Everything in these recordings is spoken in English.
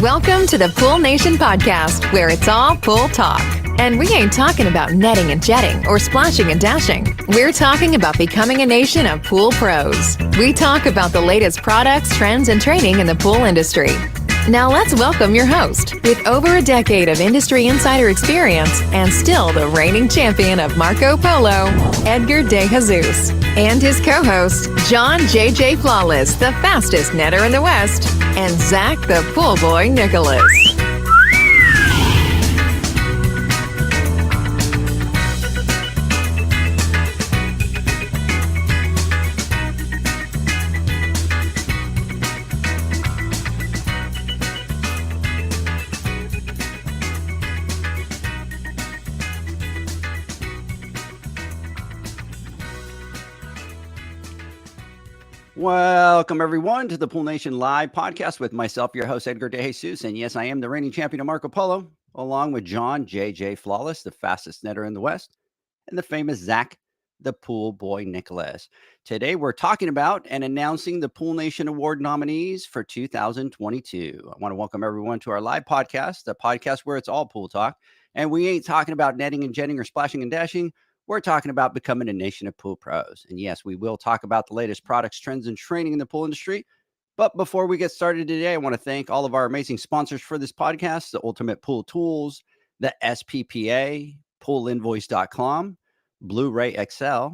Welcome to the Pool Nation podcast, where it's all pool talk. And we ain't talking about netting and jetting or splashing and dashing. We're talking about becoming a nation of pool pros. We talk about the latest products, trends, and training in the pool industry. Now let's welcome your host, with over a decade of industry insider experience and still the reigning champion of Marco Polo, Edgar De Jesus, and his co-host, John JJ Flawless, the fastest netter in the West, and Zach the Pool Boy Nicholas. Welcome, everyone, to the Pool Nation Live podcast with myself, your host, Edgar De Jesus. And yes, I am the reigning champion of Marco Polo, along with John JJ Flawless, the fastest netter in the West, and the famous Zach, the Pool Boy Nicholas. Today, we're talking about and announcing the Pool Nation Award nominees for 2022. I want to welcome everyone to our live podcast, the podcast where it's all pool talk. And we ain't talking about netting and jetting or splashing and dashing. We're talking about becoming a nation of pool pros. And yes, we will talk about the latest products, trends, and training in the pool industry. But before we get started today, I want to thank all of our amazing sponsors for this podcast, the Ultimate Pool Tools, the SPPA, poolinvoice.com, Blu-ray XL,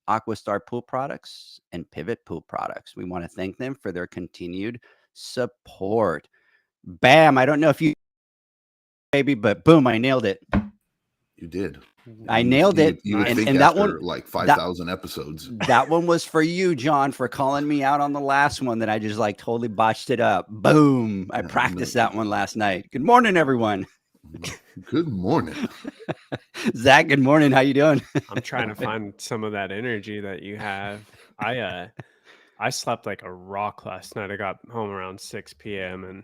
Aquastar Pool Products, and Pivot Pool Products. We want to thank them for their continued support. Bam! I don't know if you, baby, but boom, I nailed it. You did. I nailed it. You would think and after that one, like 5,000 episodes. That one was for you, John, for calling me out on the last one that I just like totally botched it up. Boom. I practiced that one last night. Good morning, everyone. Good morning. Zach, good morning. How you doing? I'm trying to find some of that energy that you have. I slept like a rock last night. I got home around 6 p.m. and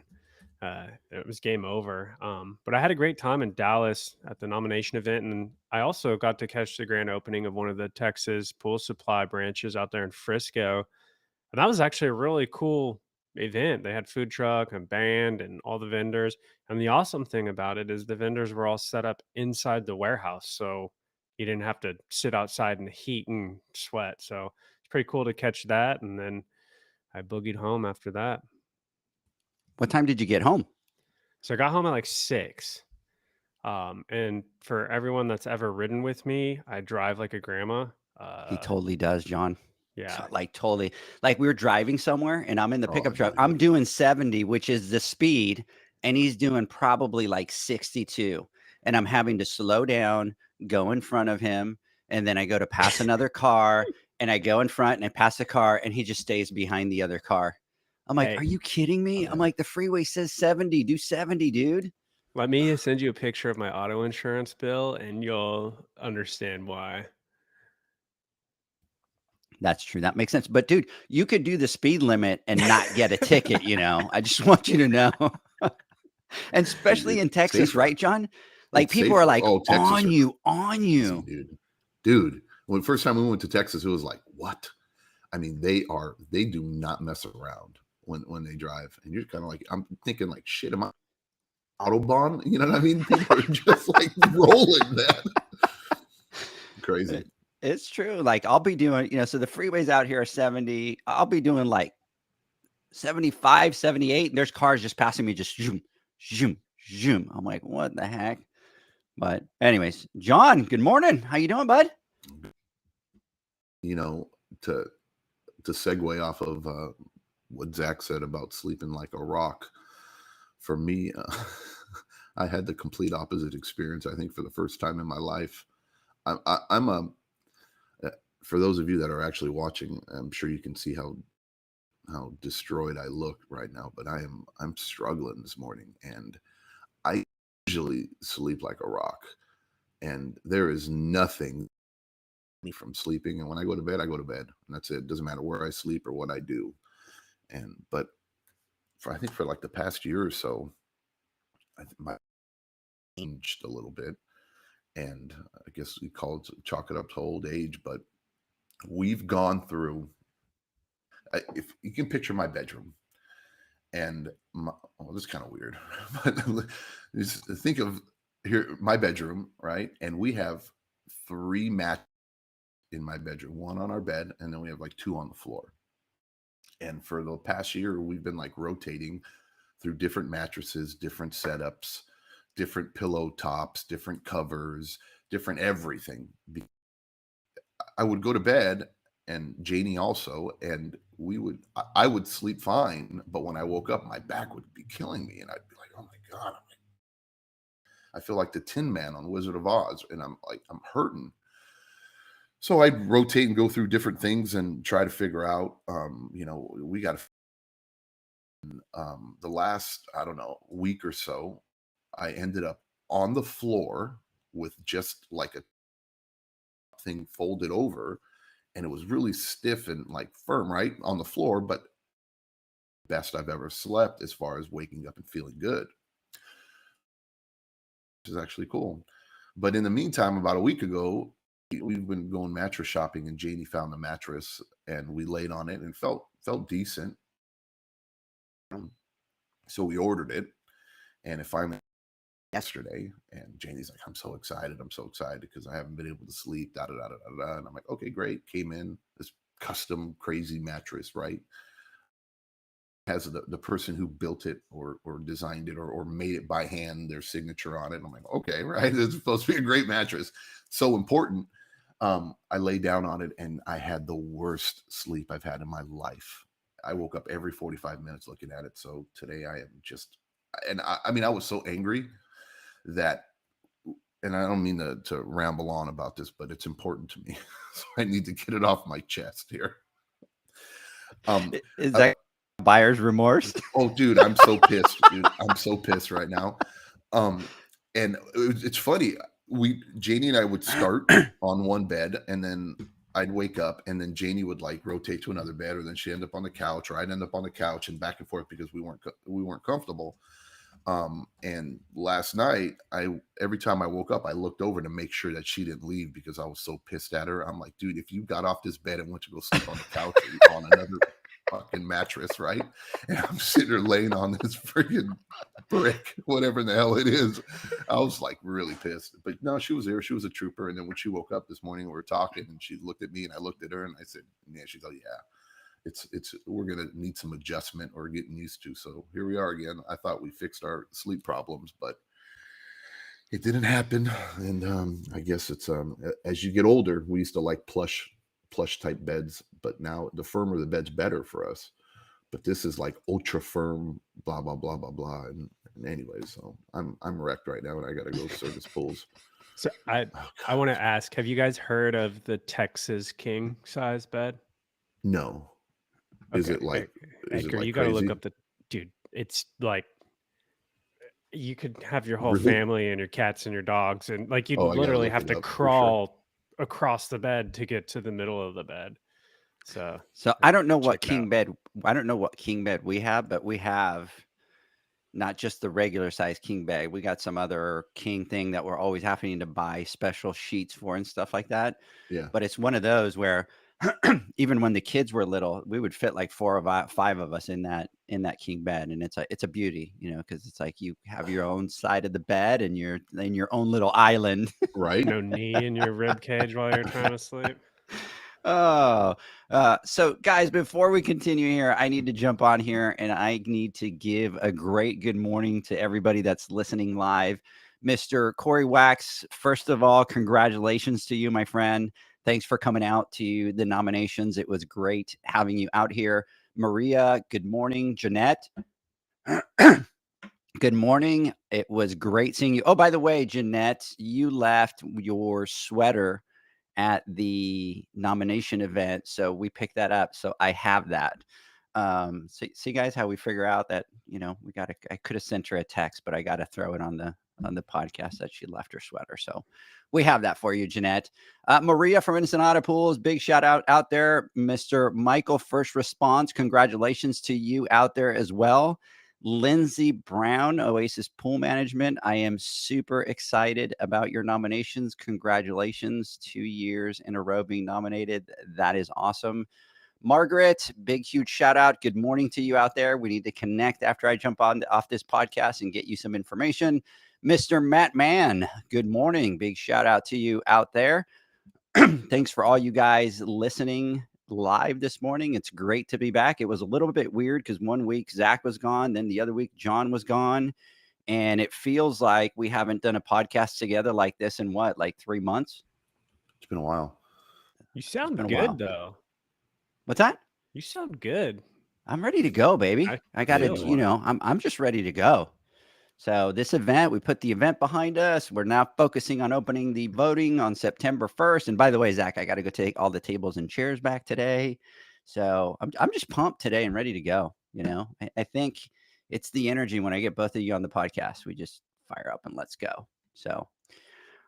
it was game over. But I had a great time in Dallas at the nomination event. And I also got to catch the grand opening of one of the Texas pool supply branches out there in Frisco. And that was actually a really cool event. They had food truck and band and all the vendors. And the awesome thing about it is the vendors were all set up inside the warehouse. So you didn't have to sit outside in the heat and sweat. So it's pretty cool to catch that. And then I boogied home after that. What time did you get home? So I got home at like 6. And for everyone that's ever ridden with me, I drive like a grandma. He totally does, John. Yeah. So, like totally. Like we were driving somewhere and I'm in the pickup truck. I'm doing 70, which is the speed. And he's doing probably like 62. And I'm having to slow down, go in front of him. And then I go to pass another car and I go in front and I pass the car and he just stays behind the other car. I'm like, are you kidding me? I'm like, the freeway says 70. Do 70, dude. Let me send you a picture of my auto insurance bill and you'll understand why. That's true. That makes sense. But dude, you could do the speed limit and not get a ticket, you know. I just want you to know. And especially in Texas, right, John? Like it's people safer. Are like on you. Dude, when the first time we went to Texas, it was like, what? I mean, they do not mess around when they drive. And you're kind of like, I'm thinking like, shit, am I Autobahn? You know what I mean? People are just like rolling that. Crazy. It's true. Like I'll be doing, so the freeways out here are 70. I'll be doing like 75, 78. And there's cars just passing me, just zoom, zoom, zoom. I'm like, what the heck? But anyways, John, good morning. How you doing, bud? To segue off of what Zach said about sleeping like a rock, for me, I had the complete opposite experience. I think for the first time in my life, for those of you that are actually watching, I'm sure you can see how destroyed I look right now. But I'm struggling this morning, and I usually sleep like a rock, and there is nothing from sleeping. And when I go to bed, and that's it. Doesn't matter where I sleep or what I do. But I think for like the past year or so, I think my changed a little bit, and I guess we chalk it up to old age. But we've gone through. If you can picture my bedroom, And well, this is kind of weird, but just think of here, my bedroom, right? And we have 3 mats in my bedroom, 1 on our bed, and then we have like 2 on the floor. And for the past year, we've been like rotating through different mattresses, different setups, different pillow tops, different covers, different everything. I would go to bed, and Janie also, and I would sleep fine, but when I woke up, my back would be killing me, and I'd be like, "Oh my god, I feel like the Tin Man on Wizard of Oz," and I'm hurting. So I'd rotate and go through different things and try to figure out, we got the last, I don't know, week or so, I ended up on the floor with just like a thing folded over, and it was really stiff and like firm right on the floor, but best I've ever slept as far as waking up and feeling good, which is actually cool. But in the meantime, about a week ago, we've been going mattress shopping, and Janie found the mattress, and we laid on it and felt decent. So we ordered it, and it finally yesterday, and Janie's like, I'm so excited because I haven't been able to sleep, da da da da da. And I'm like, okay, great. Came in this custom crazy mattress, right? Has the person who built it or designed it or made it by hand, their signature on it. And I'm like, okay, right. It's supposed to be a great mattress. So important. I lay down on it, and I had the worst sleep I've had in my life. I woke up every 45 minutes looking at it. So today I am just, and I mean, I was so angry that, and I don't mean to ramble on about this, but it's important to me. So I need to get it off my chest here. Is that buyer's remorse? Oh, dude, I'm so pissed. Dude, I'm so pissed right now. And it's funny. Janie and I would start on one bed, and then I'd wake up, and then Janie would like rotate to another bed, or then she'd end up on the couch, or I'd end up on the couch, and back and forth because we weren't comfortable. And last night, every time I woke up, I looked over to make sure that she didn't leave because I was so pissed at her. I'm like, dude, if you got off this bed and went to go sleep on the couch or on another fucking mattress, right? And I'm sitting there laying on this freaking brick, whatever the hell it is. I was like really pissed. But no, she was there. She was a trooper. And then when she woke up this morning, we were talking, and she looked at me, and I looked at her, and I said, yeah, she's like, yeah. It's we're gonna need some adjustment or getting used to. So here we are again. I thought we fixed our sleep problems, but it didn't happen. And I guess it's as you get older, we used to like plush type beds, but now the firmer the bed's better for us. But this is like ultra firm, blah blah blah blah blah. And anyway, so I'm wrecked right now, and I gotta go service pools. So I want to ask, have you guys heard of the Texas king size bed? No. Is Okay, it like Edgar, like you got to look crazy? up dude. It's like you could have your whole Really? family and your cats and your dogs, and like you'd Oh, I gotta literally look have it to up for sure. crawl across the bed to get to the middle of the bed. So I don't know what check it out. king bed. I don't know what king bed we have, but we have not just the regular size king bed. We got some other king thing that we're always having to buy special sheets for and stuff like that. Yeah. But it's one of those where even when the kids were little, we would fit like 5 of us in that king bed, and it's a beauty, because it's like you have your own side of the bed and you're in your own little island. Right. No knee in your rib cage while you're trying to sleep. Oh, so guys, before we continue here, I need to jump on here, and I need to give a great good morning to everybody that's listening live. Mr. Corey Wax, first of all, congratulations to you, my friend. Thanks for coming out to the nominations. It was great having you out here. Maria, good morning. Jeanette, good morning. It was great seeing you. Oh, by the way, Jeanette, you left your sweater at the nomination event, so we picked that up. So I have that. So see guys how we figure out that I could have sent her a text, but I got to throw it on the podcast that she left her sweater. So we have that for you, Jeanette. Maria from Ensenada Pools, big shout out there. Mr. Michael, first response, congratulations to you out there as well. Lindsay Brown, Oasis Pool Management, I am super excited about your nominations. Congratulations, 2 years in a row being nominated. That is awesome. Margaret, big, huge shout out. Good morning to you out there. We need to connect after I jump off this podcast and get you some information. Mr. Matt Mann, good morning. Big shout out to you out there. Thanks for all you guys listening live this morning. It's great to be back. It was a little bit weird because one week Zach was gone, then the other week John was gone. And it feels like we haven't done a podcast together like this in like 3 months? It's been a while. You sound good, though. What's that? You sound good. I'm ready to go, baby. I got to, I'm just ready to go. So this event, we put the event behind us. We're now focusing on opening the voting on September 1st. And by the way, Zach, I got to go take all the tables and chairs back today. So I'm just pumped today and ready to go. I think it's the energy when I get both of you on the podcast. We just fire up and let's go. So,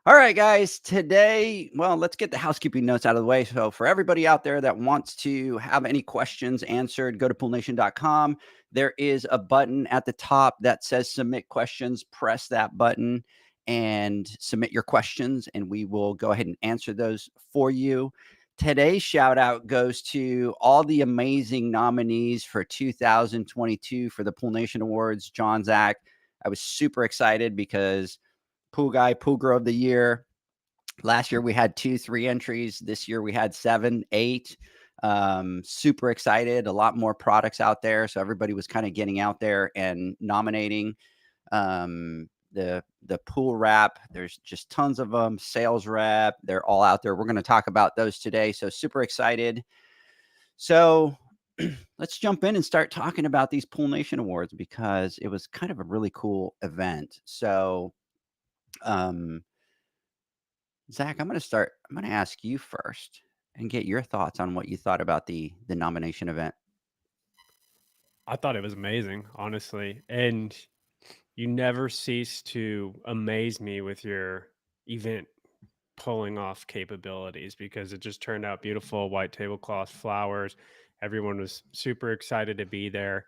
all right, guys, today, well, let's get the housekeeping notes out of the way. So for everybody out there that wants to have any questions answered, go to poolnation.com. There is a button at the top that says submit questions. Press that button and submit your questions, and we will go ahead and answer those for you. Today's shout out goes to all the amazing nominees for 2022 for the Pool Nation Awards. John, Zach, I was super excited because Pool Guy, Pool Girl of the Year. Last year we had 2-3 entries. This year we had 7, 8. Super excited. A lot more products out there. So everybody was kind of getting out there and nominating. The pool wrap, there's just tons of them. Sales rep, they're all out there. We're going to talk about those today. So super excited. So let's jump in and start talking about these Pool Nation Awards because it was kind of a really cool event. So Zach, I'm going to ask you first and get your thoughts on what you thought about the nomination event. I thought it was amazing, honestly. And you never cease to amaze me with your event pulling off capabilities because it just turned out beautiful. White tablecloth, flowers. Everyone was super excited to be there.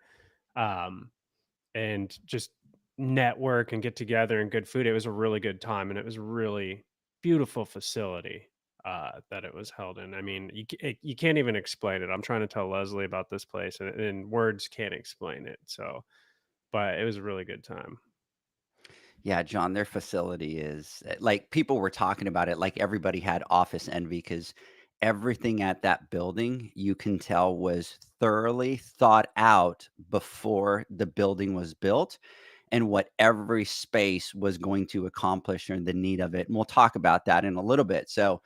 And just network and get together and good food. It was a really good time, and it was a really beautiful facility that it was held in. I mean, you can't even explain it. I'm trying to tell Leslie about this place, and words can't explain it. So, but it was a really good time. Yeah, John, their facility is like people were talking about it. Like everybody had office envy because everything at that building you can tell was thoroughly thought out before the building was built and what every space was going to accomplish and the need of it. And we'll talk about that in a little bit. So,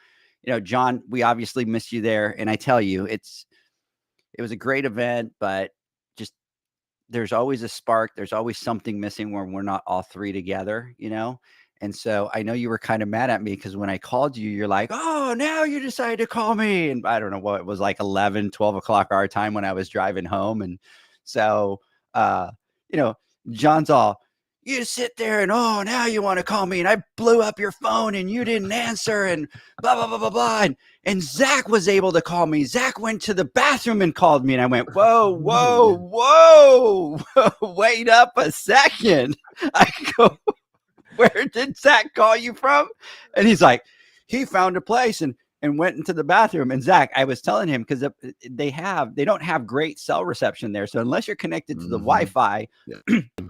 John, we obviously missed you there. And I tell you, it was a great event, but just there's always a spark. There's always something missing when we're not all three together, And so I know you were kind of mad at me because when I called you, you're like, oh, now you decided to call me. And I don't know what it was, like 11, 12 o'clock our time when I was driving home. And so, John's all, you sit there and, oh, now you want to call me. And I blew up your phone and you didn't answer and blah, blah, blah, blah, blah. And Zach was able to call me. Zach went to the bathroom and called me. And I went, whoa, wait up a second. I go, where did Zach call you from? And he's like, he found a place and went into the bathroom. And Zach, I was telling him because they don't have great cell reception there. So unless you're connected to the Wi-Fi,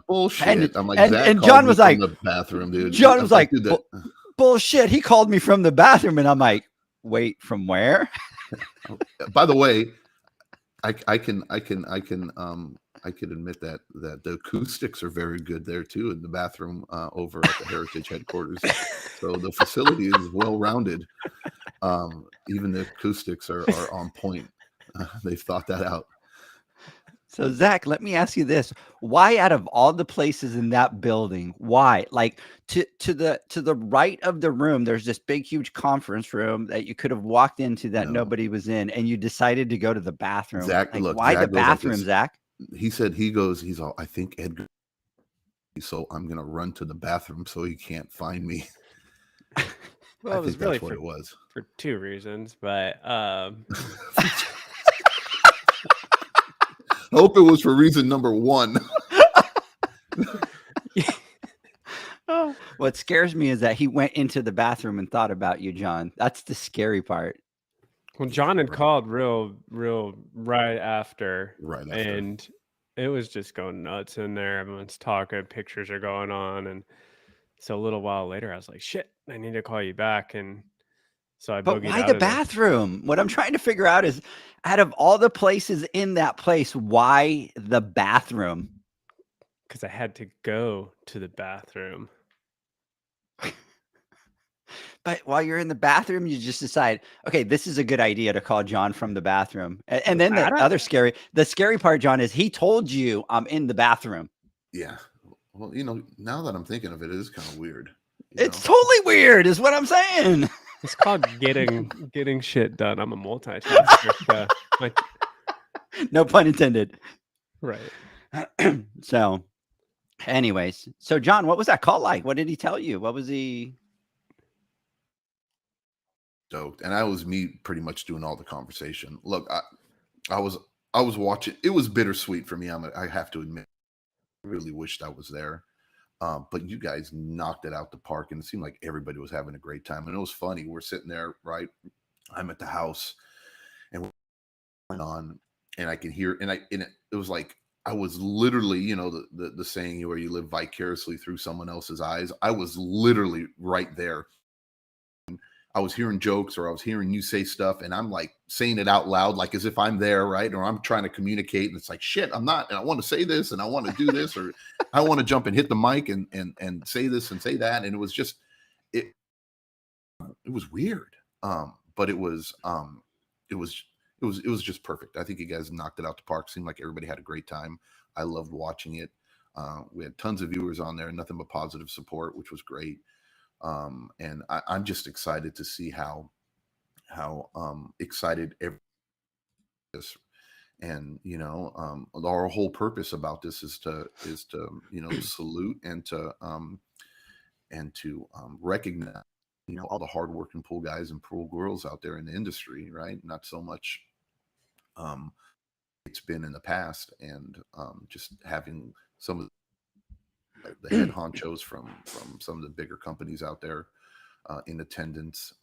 bullshit. I'm like, and John was like, the bathroom, dude. John was like, bullshit. He called me from the bathroom, and I'm like, wait, from where? By the way, I can admit that the acoustics are very good there too in the bathroom over at the Heritage headquarters. So the facility is well rounded. Even the acoustics are on point. They've thought that out. So Zach, let me ask you this: why, out of all the places in that building, why? Like to the right of the room, there's this big, huge conference room that you could have walked into that nobody was in, and you decided to go to the bathroom. Zach, like, look, why Zach the bathroom, like Zach? He said he's all, I think Edgar, so I'm gonna run to the bathroom so he can't find me. Well, I it was think really that's what it was for two reasons, but I hope it was for reason number one. Oh, what scares me is that he went into the bathroom and thought about you, John. That's the scary part. Well, Yeah, John had right, called real right after, right after. and it was just going nuts in there. Everyone's talking, pictures are going on, and so a little while later, I was like, "Shit, I need to call you back," and so I But boogied why out the of there bathroom? What I'm trying to figure out is, out of all the places in that place, why the bathroom? because I had to go to the bathroom. But while you're in the bathroom, you just decide, okay, this is a good idea to call John from the bathroom. And Was then that the scary part, John, is he told you I'm in the bathroom. Yeah. Well, now that I'm thinking of it, it is kind of weird. It's totally weird, is what I'm saying. It's called getting shit done. I'm a multitasker, so my No pun intended. right. So, anyways, so John, what was that call like? What did he tell you? What was he? Stoked, and I was me pretty much doing all the conversation. Look, I was watching. It was bittersweet for me. I have to admit, I really wished I was there. But you guys knocked it out the park, and it seemed like everybody was having a great time. And it was funny. We're sitting there, right? I'm at the house, and we're going on, and I can hear, and it was like I was literally, the saying where you live vicariously through someone else's eyes. I was literally right there. I was hearing jokes, or I was hearing you say stuff, and I'm like saying it out loud, like as if I'm there, right? Or I'm trying to communicate, and it's like, shit, I'm not, and I want to say this, and I want to do this, or I want to jump and hit the mic and say this and say that, and it was just, it was weird, but it was just perfect. I think you guys knocked it out the park. Seemed like everybody had a great time. I loved watching it. We had tons of viewers on there, nothing but positive support, which was great. And I'm just excited to see how excited everyone is. And our whole purpose about this is to salute and to recognize all the hardworking pool guys and pool girls out there in the industry, right? Not so much it's been in the past, and just having some of the head honchos from some of the bigger companies out there in attendance,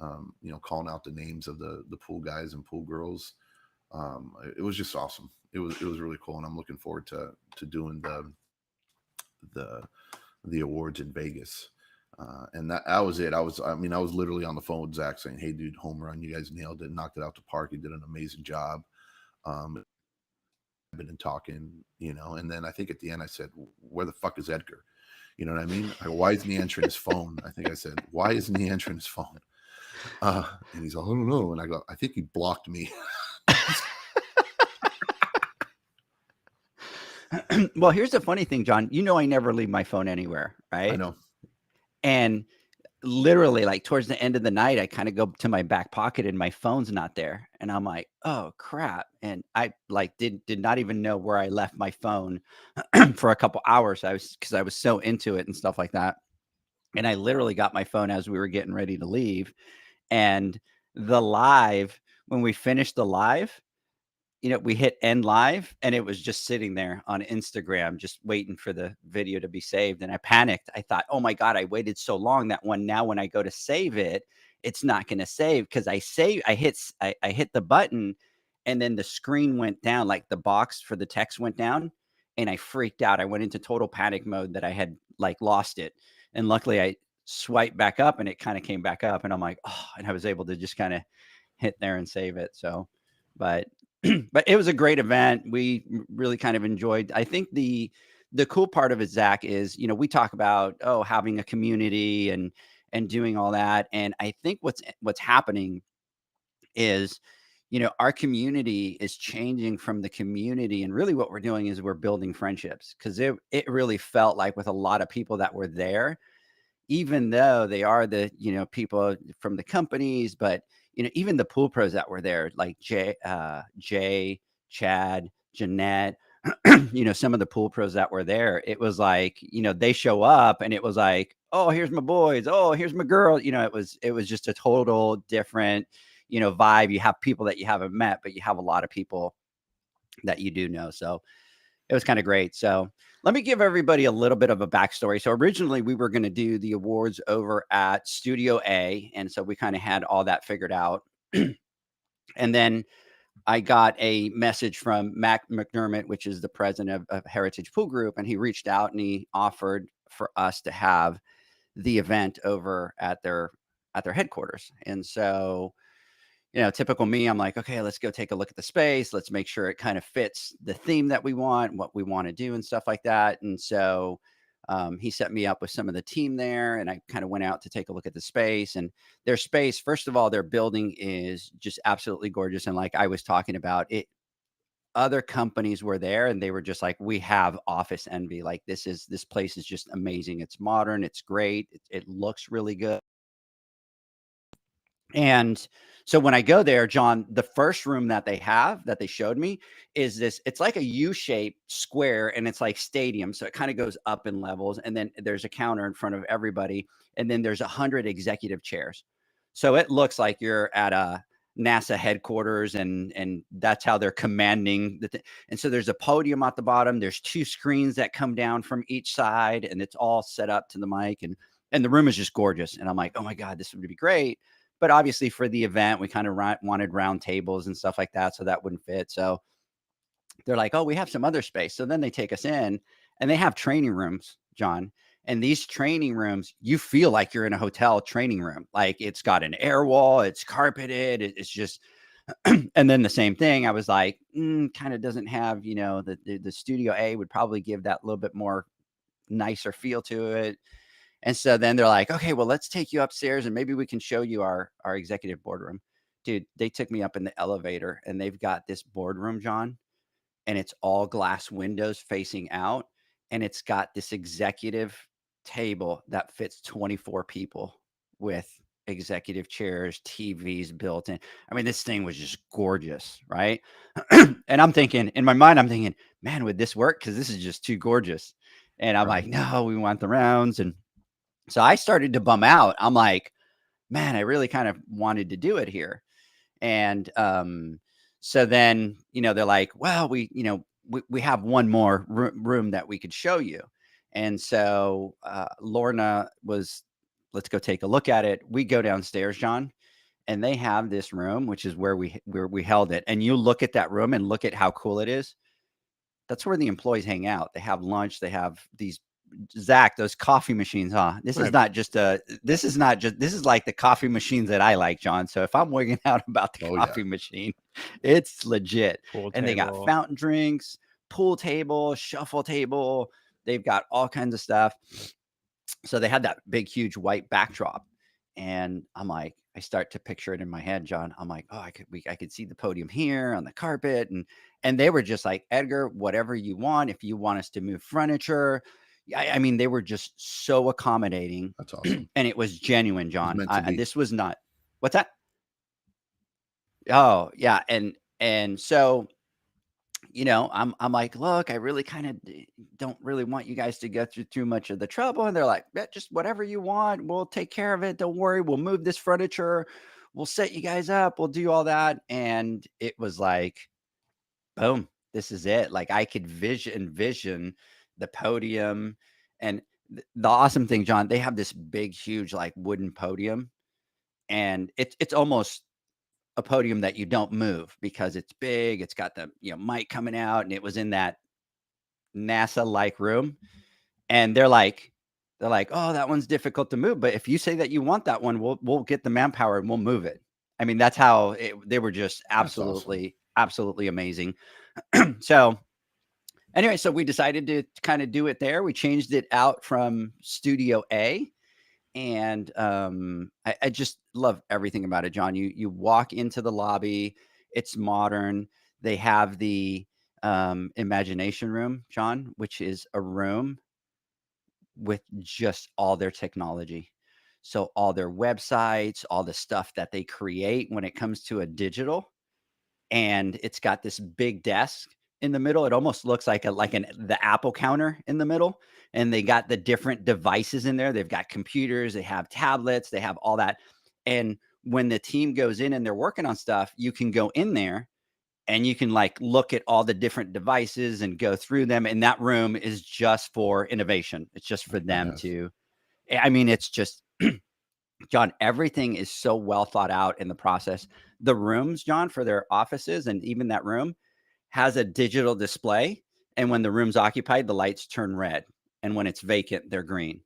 calling out the names of the pool guys and pool girls. It was just awesome. It was really cool, and I'm looking forward to doing the awards in Vegas. And that was it. I was literally on the phone with Zach saying, "Hey, dude, home run! You guys nailed it, knocked it out the park. You did an amazing job." Been talking, and then I think at the end I said, "Where the fuck is Edgar?" You know what I mean? Why isn't he answering his phone? I think I said, "Why isn't he answering his phone?" And he's like, "I don't know." And I go, "I think he blocked me." Well, here's the funny thing, John. I never leave my phone anywhere, right? I know. And literally, like towards the end of the night, I kind of go to my back pocket and my phone's not there. And I'm like, oh crap. And I like did not even know where I left my phone for a couple hours. Because I was so into it and stuff like that. And I literally got my phone as we were getting ready to leave. And when we finished the live, we hit end live, and it was just sitting there on Instagram, just waiting for the video to be saved. And I panicked. I thought, oh my God, I waited so long that now when I go to save it, it's not going to save, because I hit the button, and then the screen went down, like the box for the text went down, and I freaked out. I went into total panic mode that I had like lost it. And luckily I swiped back up and it kind of came back up, and I'm like, oh, and I was able to just kind of hit there and save it. So, but but it was a great event. We really kind of enjoyed. I think the cool part of it, Zach, is we talk about having a community and doing all that, and I think what's happening is our community is changing from the community, and really what we're doing is we're building friendships, because it really felt like with a lot of people that were there, even though they are the people from the companies, but even the pool pros that were there, like Jay, Chad, Jeanette, some of the pool pros that were there, it was like they show up and it was like, oh, here's my boys, oh, here's my girl. It was just a total different vibe. You have people that you haven't met, but you have a lot of people that you do know. So it was kind of great. So let me give everybody a little bit of a backstory. So originally we were going to do the awards over at Studio A. And so we kind of had all that figured out. And then I got a message from Mac McDermott, which is the president of Heritage Pool Group, and he reached out and he offered for us to have the event over at their headquarters. And so, typical me, I'm like, okay, let's go take a look at the space. Let's make sure it kind of fits the theme that we want, what we want to do, and stuff like that. And so, he set me up with some of the team there, and I kind of went out to take a look at the space. And their space, first of all, their building is just absolutely gorgeous. And like I was talking about, it other companies were there and they were just like, we have office envy. Like this place is just amazing. It's modern. It's great. It looks really good. And so when I go there, John, the first room that they showed me is this, it's like a U-shaped square and it's like stadium. So it kind of goes up in levels. And then there's a counter in front of everybody. And then there's 100 executive chairs. So it looks like you're at a NASA headquarters and that's how they're commanding and so there's a podium at the bottom. There's 2 screens that come down from each side and it's all set up to the mic and the room is just gorgeous. And I'm like, oh my God, this would be great. But obviously for the event, we kind of wanted round tables and stuff like that. So that wouldn't fit. So they're like, oh, we have some other space. So then they take us in and they have training rooms, John. And these training rooms, you feel like you're in a hotel training room. Like it's got an air wall, it's carpeted, it's just, and then the same thing. I was like, kind of doesn't have, the Studio A would probably give that little bit more nicer feel to it. And so then they're like, okay, well, let's take you upstairs and maybe we can show you our executive boardroom. Dude, they took me up in the elevator and they've got this boardroom, John, and it's all glass windows facing out. And it's got this executive table that fits 24 people with executive chairs, TVs built in. I mean, this thing was just gorgeous, right? And I'm thinking, in my mind, I'm thinking, man, would this work? Because this is just too gorgeous. And I'm like, no, we want the rounds. And so I started to bum out. I'm like, man, I really kind of wanted to do it here. And so then, they're like, well, we have one more room that we could show you. And so Lorna was, let's go take a look at it. We go downstairs, John, and they have this room, which is where we held it. And you look at that room and look at how cool it is. That's where the employees hang out. They have lunch. They have these, Zach, those coffee machines, huh? This is like the coffee machines that I like, John. So if I'm wigging out about the coffee machine, it's legit. And they got fountain drinks, pool table, shuffle table. They've got all kinds of stuff. So they had that big, huge white backdrop. And I'm like, I start to picture it in my head, John. I'm like, oh, I could see the podium here on the carpet. And they were just like, Edgar, whatever you want. If you want us to move furniture, I mean, they were just so accommodating. That's awesome. And it was genuine, John. This was not, what's that? Oh, yeah. And so, I'm like, look, I really kind of don't really want you guys to go through too much of the trouble. And they're like, just whatever you want. We'll take care of it. Don't worry. We'll move this furniture. We'll set you guys up. We'll do all that. And it was like, boom, this is it. Like I could envision the podium. And the awesome thing, John, they have this big, huge, like wooden podium. And it's almost a podium that you don't move because it's big. It's got the mic coming out, and it was in that NASA-like room. And they're like, oh, that one's difficult to move. But if you say that you want that one, we'll get the manpower and we'll move it. I mean, that's how they were just absolutely amazing. So anyway, so we decided to kind of do it there. We changed it out from Studio A. And I just love everything about it, John. You walk into the lobby, it's modern. They have the imagination room, John, which is a room with just all their technology. So all their websites, all the stuff that they create when it comes to a digital. And it's got this big desk in the middle. It almost looks like the Apple counter in the middle. And they got the different devices in there. They've got computers, they have tablets, they have all that. And when the team goes in and they're working on stuff, you can go in there and you can like look at all the different devices and go through them. And that room is just for innovation. It's just for them to, I mean, it's just John, everything is so well thought out in the process. The rooms, John, for their offices, and even that room has a digital display. And when the room's occupied, the lights turn red. And when it's vacant, they're green.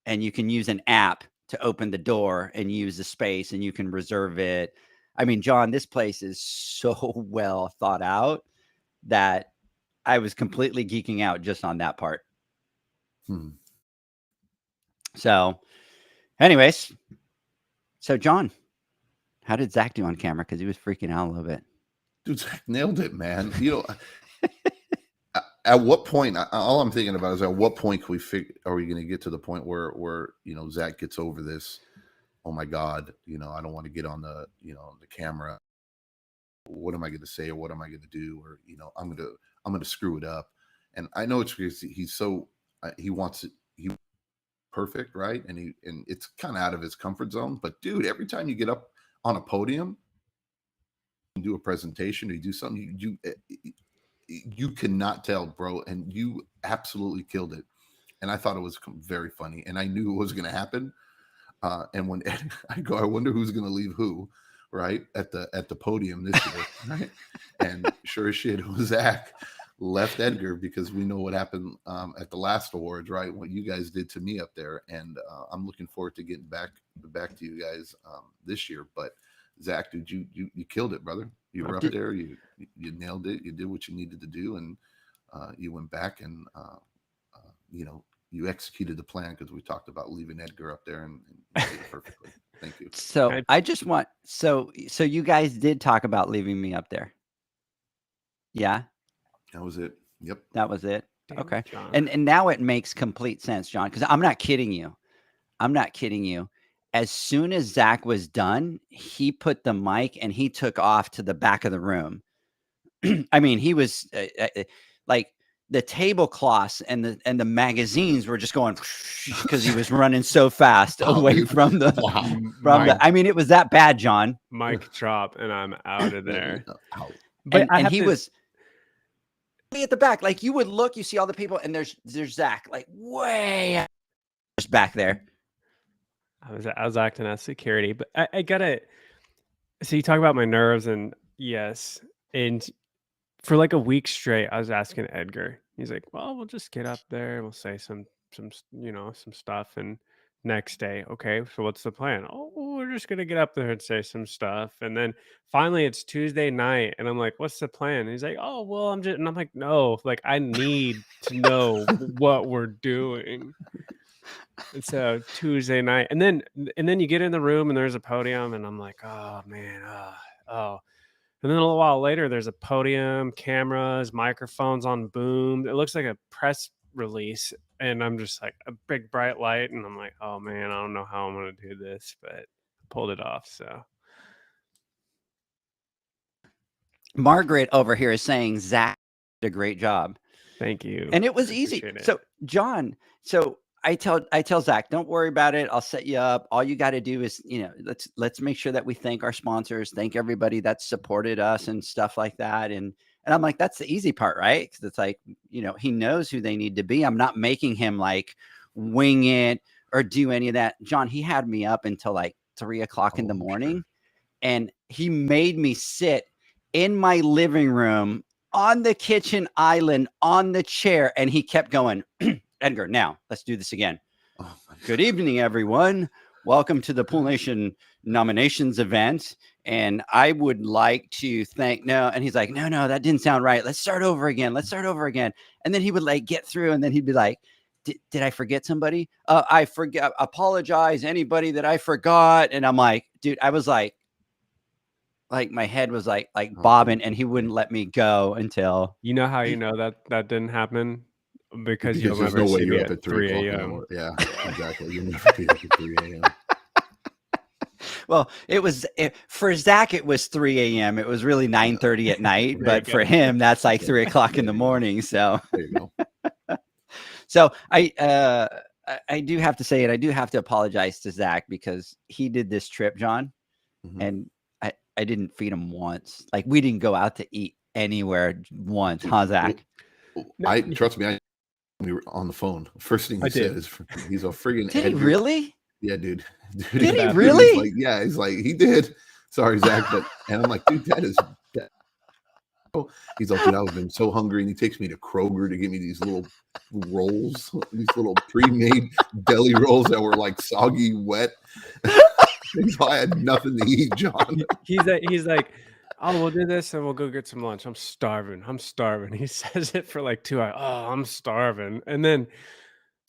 And you can use an app to open the door and use the space, and you can reserve it. I mean, John, this place is so well thought out that I was completely geeking out just on that part. So, anyways, so John, how did Zach do on camera? Because he was freaking out a little bit. Dude, Zach nailed it, man. You know, at what point? All I'm thinking about is at what point can we figure? Are we going to get to the point where you know, Zach gets over this? Oh my God, you know, I don't want to get on the, you know, the camera. What am I going to say, or what am I going to do, or, you know, I'm going to screw it up. And I know it's because he's so he wants it. He perfect, right? And it's kind of out of his comfort zone. But dude, every time you get up on a podium and do a presentation or you do something, you cannot tell, bro. And you absolutely killed it. And I thought it was very funny. And I knew it was going to happen. And when I go, I wonder who's going to leave who, right, at the podium this year, right? And sure as shit, it was Zach left Edgar, because we know what happened at the last awards, right? What you guys did to me up there, and I'm looking forward to getting back to you guys this year. But Zach, dude, you killed it, brother. You were up there, you nailed it. You did what you needed to do, and you went back and you know, you executed the plan, because we talked about leaving Edgar up there, and you did it perfectly. Thank you. So I just want so you guys did talk about leaving me up there. Yeah. That was it. Yep. That was it. Damn, Okay. John. And now it makes complete sense, John, because I'm not kidding you. As soon as Zach was done, he put the mic and he took off to the back of the room. I mean, he was like the tablecloths and the magazines were just going because he was running so fast away from the I mean, it was that bad, John. Mic drop, and I'm out of there. But and he was at the back. Like, you would look, you see all the people, and there's Zach, like, way back there. I was acting as security, but I gotta. So you talk about my nerves, and yes, and for like a week straight, I was asking Edgar. He's like, "Well, we'll just get up there, we'll say some you know, some stuff." And next day, okay, so what's the plan? Oh, we're just gonna get up there and say some stuff. And then finally, it's Tuesday night, and I'm like, "What's the plan?" And he's like, "Oh, well, I'm just," and I'm like, "No, like, I need to know what we're doing." And so Tuesday night, and then you get in the room and there's a podium, and I'm like, "Oh man, oh." And then a little while later, there's a podium, cameras, microphones on boom. It looks like a press release, and I'm just like a big bright light, and I'm like, "Oh man, I don't know how I'm gonna do this," but I pulled it off. So Margaret over here is saying Zach did a great job. thank you. And it was easy. So John, I tell Zach, don't worry about it. I'll set you up. All you got to do is, you know, let's make sure that we thank our sponsors, thank everybody that supported us and stuff like that. And I'm like, that's the easy part, right? Because it's like, you know, he knows who they need to be. I'm not making him like wing it or do any of that. John, he had me up until like 3 o'clock in the morning, and he made me sit in my living room on the kitchen island on the chair, and he kept going, "Edgar, now let's do this again. Good evening, everyone. Welcome to the Pool Nation nominations event. And I would like to thank," and he's like, no, that didn't sound right. Let's start over again. And then he would like get through, and then he'd be like, did I forget somebody? I forget. Apologize, anybody that I forgot. And I'm like, dude, I was like my head was like bobbing, and he wouldn't let me go until. You know how you know that didn't happen? Because you'll there's never no way see me you're up at at 3 a.m. Yeah, exactly. You'll never be up at 3 a.m. Well, for Zach, it was 3 a.m. It was really 9:30 at night, but for him, that's like 3 o'clock in the morning. So there you go. So I do have to say it. I do have to apologize to Zach, because he did this trip, John, and I didn't feed him once. Like, we didn't go out to eat anywhere once, huh, Zach? Trust me, we were on the phone. First thing he said is, he's a friggin' Did he really? Yeah, dude. Did he He's really? like, yeah, he's like, he did. Sorry, Zach, but and I'm like, dude, that is. He's like, dude, I've been so hungry, and he takes me to Kroger to give me these little rolls, these little pre-made deli rolls that were like soggy, wet. So I had nothing to eat, John. He's like, oh, we'll do this and we'll go get some lunch. I'm starving. He says it for like 2 hours. Oh, I'm starving. And then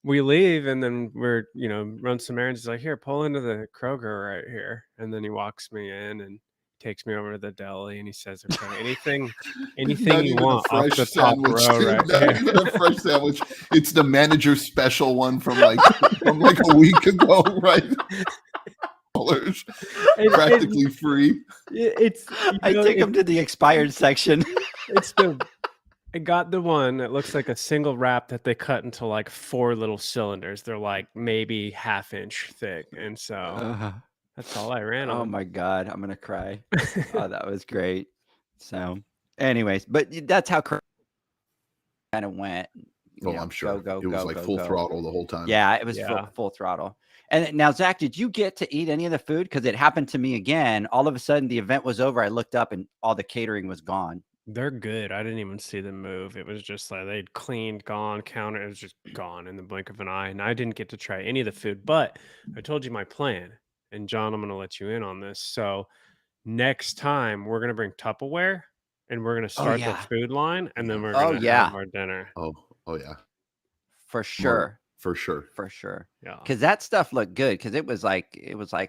we leave, and then we're, run some errands. He's like, here, pull into the Kroger right here. And then he walks me in and takes me over to the deli, and he says, okay, anything Not you even a want off fresh the top sandwich, row dude. right Not here. even a fresh sandwich. It's the manager special one from like a week ago, right? Practically free. It's I take him to the expired section. I got the one that looks like a single wrap that they cut into like 4 little cylinders. They're like maybe half-inch thick, and so that's all I ran Oh on. my God, I'm gonna cry. Oh, that was great. So, anyways, but that's how kind of went. Oh, I'm sure. It was like full throttle the whole time. Yeah, it was full throttle. And now, Zach, did you get to eat any of the food? Because it happened to me again. All of a sudden, the event was over. I looked up and all the catering was gone. They're good. I didn't even see them move. It was just like they'd cleaned, gone, counter. It was just gone in the blink of an eye. And I didn't get to try any of the food. But I told you my plan. And John, I'm going to let you in on this. So next time we're going to bring Tupperware, and we're going to start the food line, and then we're going to have our dinner. Oh yeah. For sure. For sure. Yeah. Because that stuff looked good, because it was like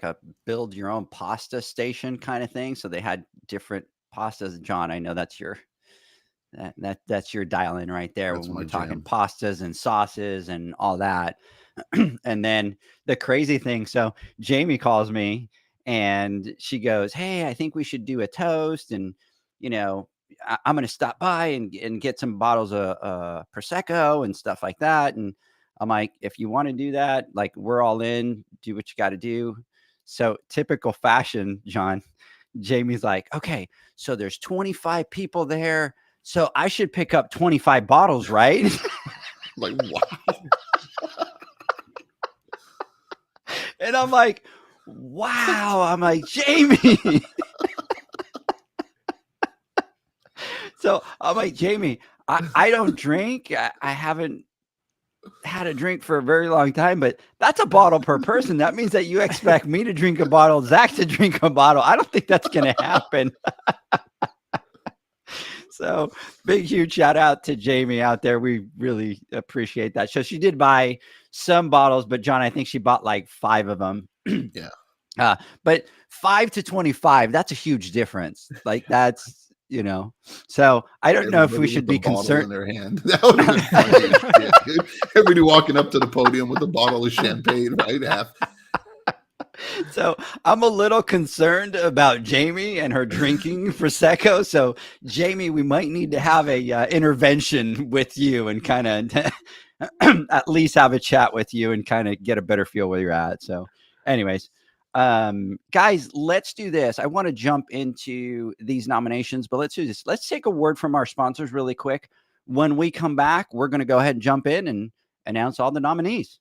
a build your own pasta station kind of thing. So they had different pastas. John, I know that's your that's your dial in right there when we're talking pastas and sauces and all that. And then the crazy thing, so Jamie calls me and she goes, hey, I think we should do a toast, and I'm going to stop by and get some bottles of Prosecco and stuff like that. And I'm like, if you want to do that, like, we're all in, do what you got to do. So typical fashion, John, Jamie's like, okay, so there's 25 people there, so I should pick up 25 bottles, right? Like, wow. And I'm like, wow. I'm like, Jamie. So I'm like, Jamie, I don't drink. I haven't had a drink for a very long time, but that's a bottle per person. That means that you expect me to drink a bottle, Zach to drink a bottle. I don't think that's going to happen. So big, huge shout out to Jamie out there. We really appreciate that. So she did buy some bottles, but John, I think she bought like 5 of them. Yeah. But 5 to 25, that's a huge difference. Like, that's, so I don't know if we should be concerned. In their hand. That would have been funny. Everybody walking up to the podium with a bottle of champagne, right? Half. So I'm a little concerned about Jamie and her drinking Prosecco. So Jamie, we might need to have a intervention with you and kind of at least have a chat with you and kind of get a better feel where you're at. So anyways, guys, let's do this. I want to jump into these nominations, but let's do this. Let's take a word from our sponsors really quick. When we come back, we're going to go ahead and jump in and announce all the nominees.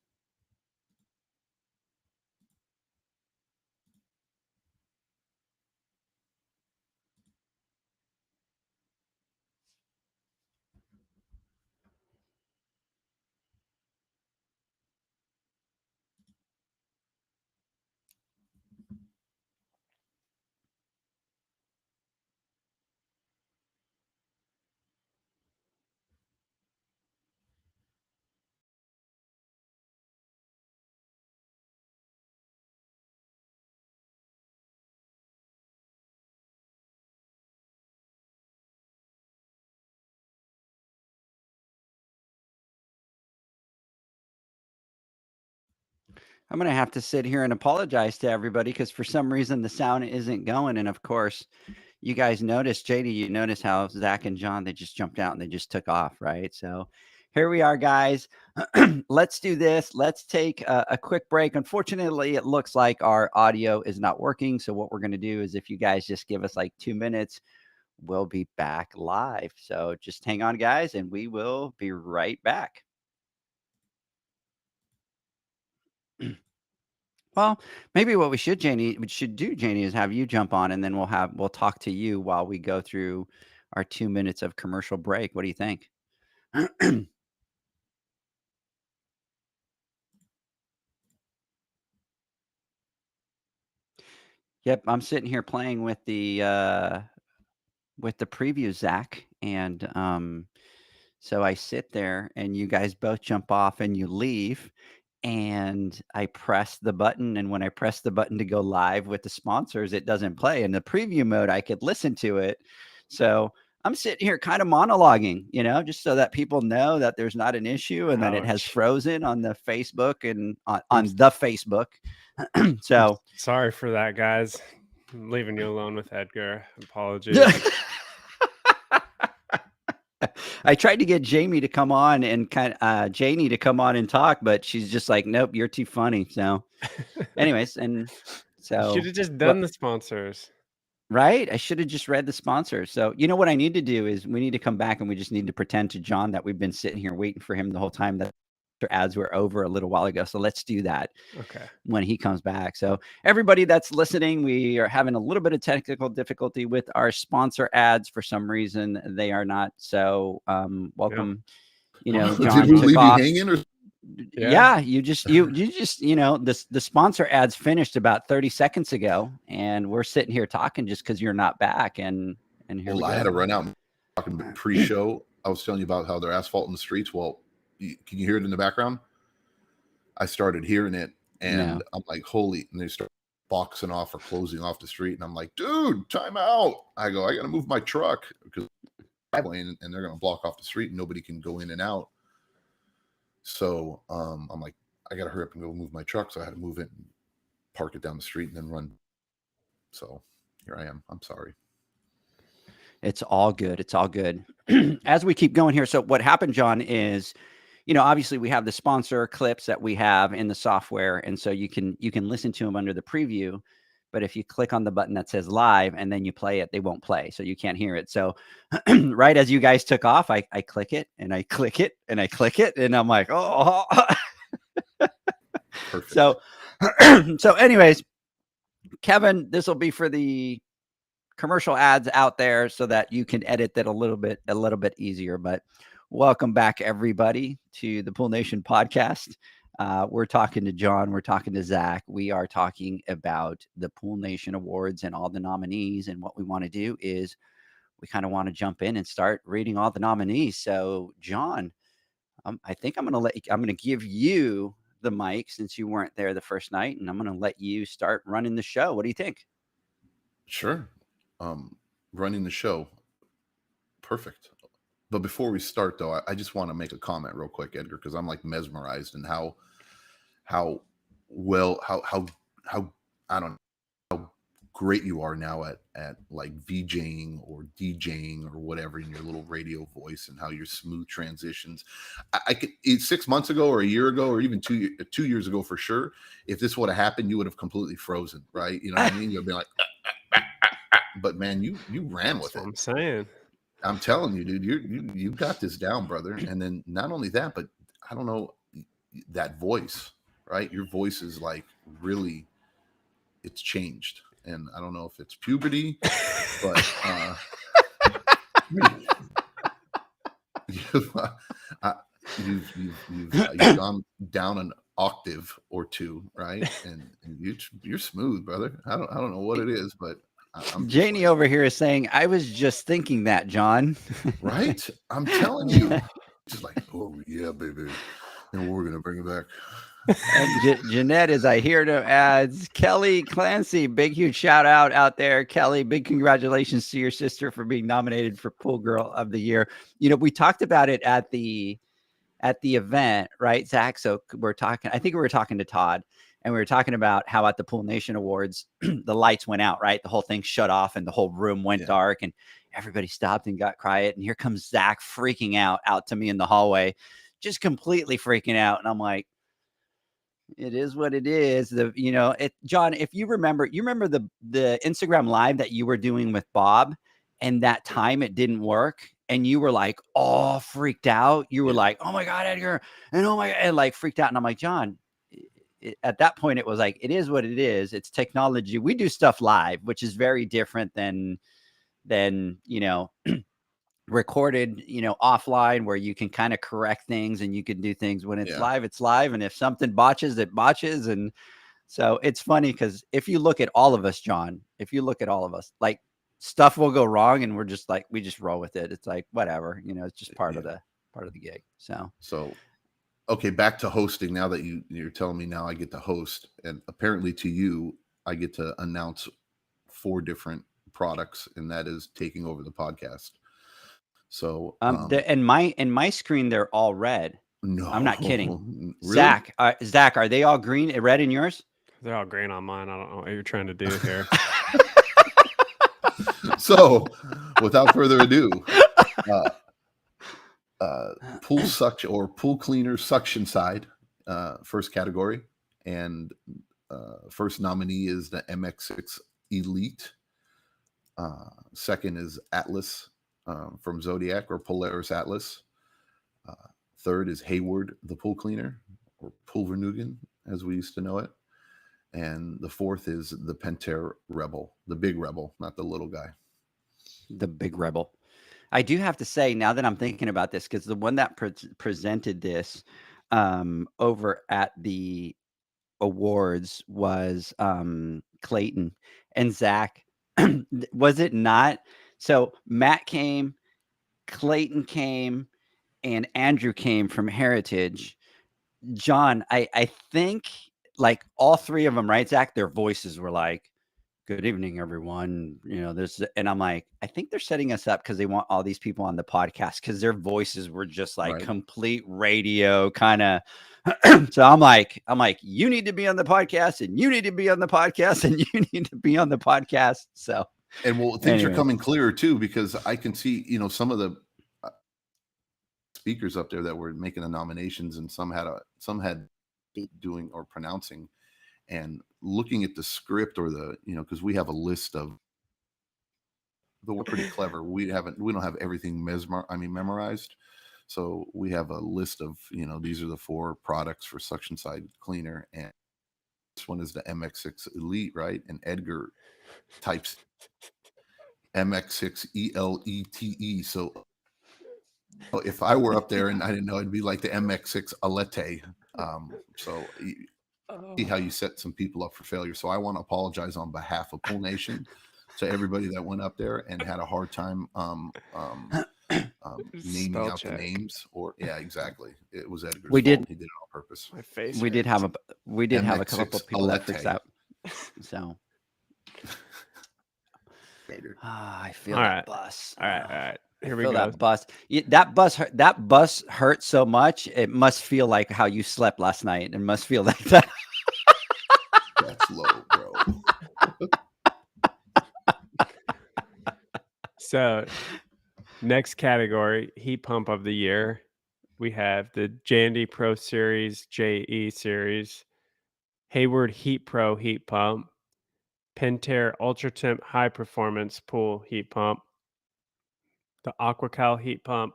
I'm going to have to sit here and apologize to everybody because for some reason the sound isn't going. And of course, you guys noticed, JD, you noticed how Zach and John, they just jumped out and they just took off, right? So here we are, guys. Let's do this. Let's take a quick break. Unfortunately, it looks like our audio is not working. So what we're going to do is, if you guys just give us like 2 minutes, we'll be back live. So just hang on, guys, and we will be right back. Well, maybe what we should do, Janie, is have you jump on, and then we'll talk to you while we go through our 2 minutes of commercial break. What do you think? Yep, I'm sitting here playing with the preview, Zach, and so I sit there, and you guys both jump off, and you leave, and I press the button, and when I press the button to go live with the sponsors, it doesn't play. In the preview mode, I could listen to it. So I'm sitting here kind of monologuing, just so that people know that there's not an issue and that it has Ouch. frozen on the Facebook and on I'm the Facebook. So sorry for that, guys. I'm leaving you alone with Edgar. Apologies. I tried to get Jamie to come on and Janie to come on and talk, but she's just like, nope, you're too funny. So, anyways, and You so should have just done the sponsors. right, I should have just read the sponsors. So, what I need to do is we need to come back and we just need to pretend to John that we've been sitting here waiting for him the whole time that their ads were over a little while ago. So let's do that Okay. when he comes back. So everybody that's listening, we are having a little bit of technical difficulty with our sponsor ads. For some reason, they are not. So welcome. John Did we took leave off. you hanging? Or? Yeah, you just the sponsor ads finished about 30 seconds ago, and we're sitting here talking just because you're not back. And here we go. I had to run out talking pre-show. I was telling you about how they're asphalting the streets. Well, can you hear it in the background? I started hearing it, and I'm like, holy, and they start boxing off or closing off the street, and I'm like, dude, time out. I go, I gotta move my truck because and they're gonna block off the street and nobody can go in and out. So I'm like, I gotta hurry up and go move my truck. So I had to move it and park it down the street and then run. So here I am. I'm sorry. It's all good. It's all good. As we keep going here. So what happened, John, is, obviously we have the sponsor clips that we have in the software. And so you can listen to them under the preview, but if you click on the button that says live and then you play it, they won't play. So you can't hear it. So right as you guys took off, I click it and I click it and I click it. And I'm like, oh, Perfect. So anyways, Kevin, this will be for the commercial ads out there so that you can edit that a little bit easier. But welcome back, everybody, to the Pool Nation podcast. We're talking to John. We're talking to Zach. We are talking about the Pool Nation Awards and all the nominees. And what we want to do is we kind of want to jump in and start reading all the nominees. So, John, I think I'm going to give you the mic since you weren't there the first night, and I'm going to let you start running the show. What do you think? Sure. Running the show. Perfect. But before we start, though, I just want to make a comment real quick, Edgar, because I'm like mesmerized and how I don't know how great you are now at like VJing or DJing or whatever in your little radio voice, and how your smooth transitions. I could 6 months ago or a year ago or even 2 years ago for sure, if this would have happened, you would have completely frozen, right? You know what I mean? You'd be like, but man, you ran with it. I'm saying. I'm telling you, dude, you got this down, brother. And then not only that, but I don't know, that voice, right? Your voice is like really, it's changed. And I don't know if it's puberty, but you've gone down an octave or two, right? And you're smooth, brother. I don't know what it is, but Janie over here is saying, I was just thinking that, John. Right? I'm telling you. Just like, oh, yeah, baby. And we're going to bring it back. And Jeanette is, I hear no ads. Kelly Clancy, big, huge shout out there. Kelly, big congratulations to your sister for being nominated for Pool Girl of the Year. We talked about it at the event, right, Zach? So I think we were talking to Todd. And we were talking about how at the Pool Nation Awards, the lights went out, right? The whole thing shut off and the whole room went dark and everybody stopped and got quiet. And here comes Zach freaking out to me in the hallway, just completely freaking out. And I'm like, it is what it is. John, if you remember the Instagram live that you were doing with Bob, and that time it didn't work. And you were like, all freaked out. You were like, oh my God, Edgar. And oh my God, and like freaked out. And I'm like, John, at that point, it was like, it is what it is. It's technology. We do stuff live, which is very different than recorded, offline, where you can kind of correct things and you can do things. When it's live, it's live. And if something botches, it botches. And so it's funny because if you look at all of us, John, if you look at all of us, like, stuff will go wrong and we're just like, we just roll with it. It's like, whatever, it's just part of the gig. So okay, back to hosting. Now that you're telling me now I get to host, and apparently to you, I get to announce 4 different products, and that is taking over the podcast. So in my screen, they're all red. No, I'm not kidding. Really? Zach, are they all green, red in yours? They're all green on mine. I don't know what you're trying to do here. So, without further ado, pool suction or pool cleaner suction side, first category, and first nominee is the MX6 Elite. Second is Atlas from Zodiac or Polaris Atlas. Third is Hayward, the pool cleaner, or Pulvernugan, as we used to know it. And the fourth is the Pentair Rebel, the big Rebel, not the little guy. The big Rebel. I do have to say, now that I'm thinking about this, because the one that presented this over at the awards was Clayton and Zach. Was it not? So Matt came, Clayton came, and Andrew came from Heritage. John, I think like all 3 of them, right, Zach? Their voices were like, "Good evening, everyone." And I'm like, I think they're setting us up because they want all these people on the podcast, because their voices were just like complete radio kind of. So I'm like, you need to be on the podcast, and you need to be on the podcast, and you need to be on the podcast. So, and things are coming clearer too, because I can see, some of the speakers up there that were making the nominations, and some had doing or pronouncing, and looking at the script or the, because we have a list of, but we're pretty clever. We don't have everything memorized. So we have a list of, these are the 4 products for suction side cleaner. And this one is the MX6 Elite, right? And Edgar types MX6 ELETE. So if I were up there and I didn't know, it'd be like the MX6 Alete. So see how you set some people up for failure. So I want to apologize on behalf of Pool Nation to everybody that went up there and had a hard time naming out the names. Or exactly, it was Edgar's fault. He did it on purpose. My face. We did have a couple of people that fixed that. So I feel that bus. All right. Here we go. That bus. That bus hurt so much. It must feel like how you slept last night. It must feel like that. That's low, bro. So, next category, heat pump of the year. We have the Jandy Pro Series, JE Series, Hayward Heat Pro heat pump, Pentair Ultra Temp High Performance Pool heat pump, the AquaCal heat pump,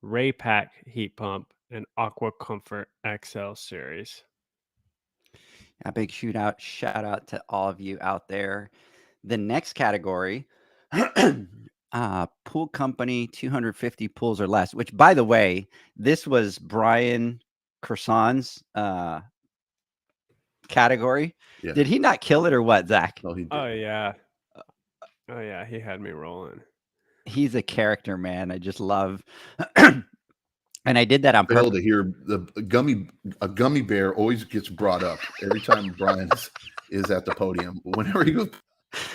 Raypak heat pump, and Aqua Comfort XL series. A big shout out to all of you out there. The next category, pool company 250 pools or less, which, by the way, this was Brian Croissant's category. Yeah. Did he not kill it or what, Zach? No, he did. Oh yeah, he had me rolling. He's a character, man. I just love. And I did that on purpose. To hear a gummy bear always gets brought up every time Brian is at the podium. Whenever he goes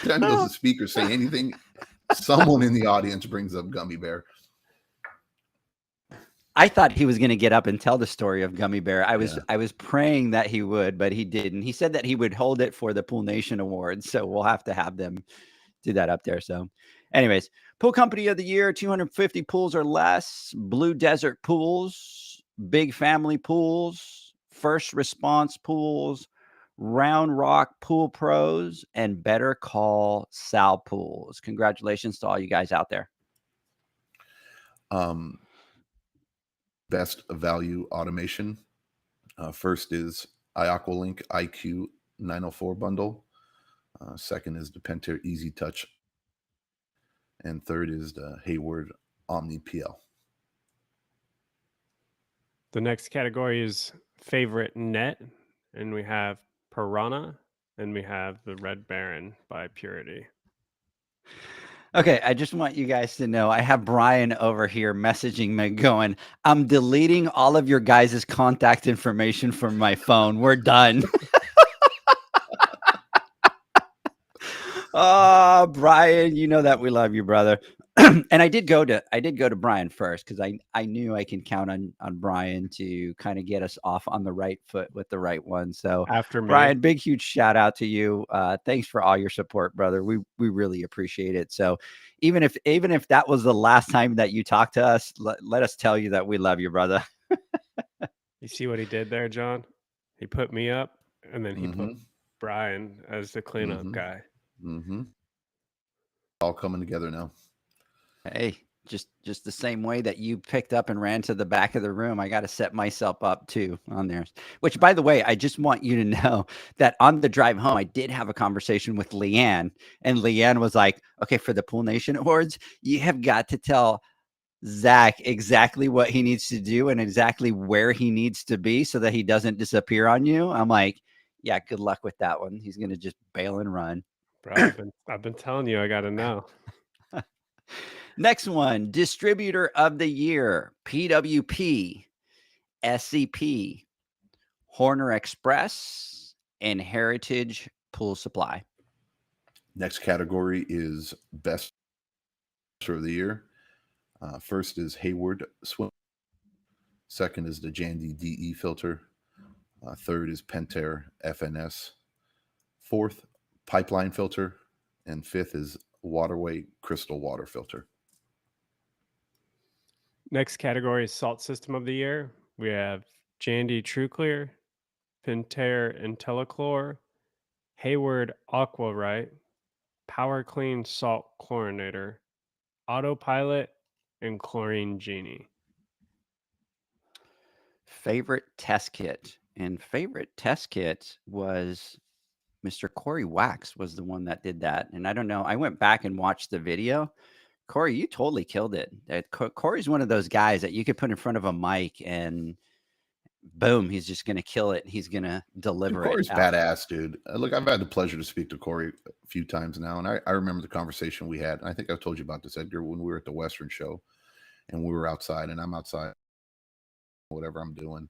the speaker say anything, someone in the audience brings up gummy bear. I thought he was going to get up and tell the story of Gummy Bear. I was praying that he would, but he didn't. He said that he would hold it for the Pool Nation Awards, so we'll have to have them do that up there. So, anyways, Pool Company of the Year, 250 pools or less, Blue Desert Pools, Big Family Pools, First Response Pools, Round Rock Pool Pros, and Better Call Sal Pools. Congratulations to all you guys out there. Best value automation. First is iAqualink IQ 904 bundle. Second is the Pentair Easy Touch. And third is the Hayward Omni PL. The next category is favorite net, and we have Piranha, and we have the Red Baron by Purity. Okay, I just want you guys to know I have Brian over here messaging me going, I'm deleting all of your guys' contact information from my phone. We're done. Oh, Brian, you know that we love you, brother. And I did go to Brian first because I knew I can count on Brian to kind of get us off on the right foot with the right one. So After me, Brian, big huge shout out to you. Thanks for all your support, brother. We really appreciate it. So even if that was the last time that you talked to us, let us tell you that we love you, brother. you see what he did there, John? He put me up, and then he put Brian as the cleanup guy. All coming together now. Hey, just the same way that you picked up and ran to the back of the room, I got to set myself up too on there. Which, by the way, I just want you to know that on the drive home, I did have a conversation with Leanne, and Leanne was like, "Okay, for the Pool Nation Awards, you have got to tell Zach exactly what he needs to do and exactly where he needs to be so that he doesn't disappear on you." I'm like, "Yeah, good luck with that one. He's gonna just bail and run." Bro, I've been telling you, I got to know. Next one, Distributor of the Year, PWP, SCP, Horner Express, and Heritage Pool Supply. Next category is Best of the Year. First is Hayward Swim. Second is the Jandy DE filter. Third is Pentair FNS. Fourth, Pipeline filter. And fifth is Waterway Crystal Water filter. Next category is Salt System of the Year. We have Jandy True Clear, Pentair IntelliChlor, Hayward Aquarite, Power Clean Salt Chlorinator, Autopilot, and Chlorine Genie. Favorite test kit. And favorite test kit was Mr. Corey Wax was the one that did that. And I don't know. I went back and watched the video. Corey, you totally killed it. Corey's one of those guys that you could put in front of a mic and boom, he's just going to kill it. He's going to deliver it. Corey's badass, dude. Look, I've had the pleasure to speak to Corey a few times now, and I remember the conversation we had. And I think I've told you about this, Edgar, when we were at the Western show, and we were outside, and I'm outside, whatever I'm doing,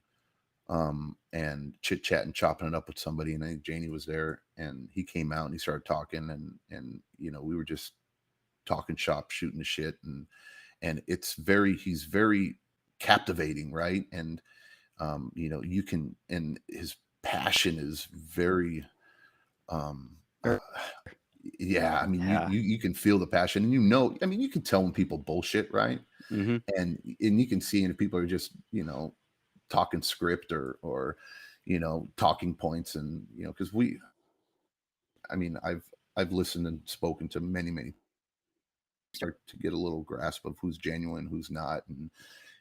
and chit chatting, chopping it up with somebody, and I think Janie was there, and he came out and he started talking, and you know, we were just talking shop, shooting the shit, and he's very captivating, right? And you know, you can, and his passion is very, yeah. I mean, yeah. You can feel the passion, and you know, I mean, you can tell when people bullshit, right? Mm-hmm. And you can see, if people are just, you know, talking script or you know, talking points, and you know, because I've listened and spoken to many, start to get a little grasp of who's genuine, who's not,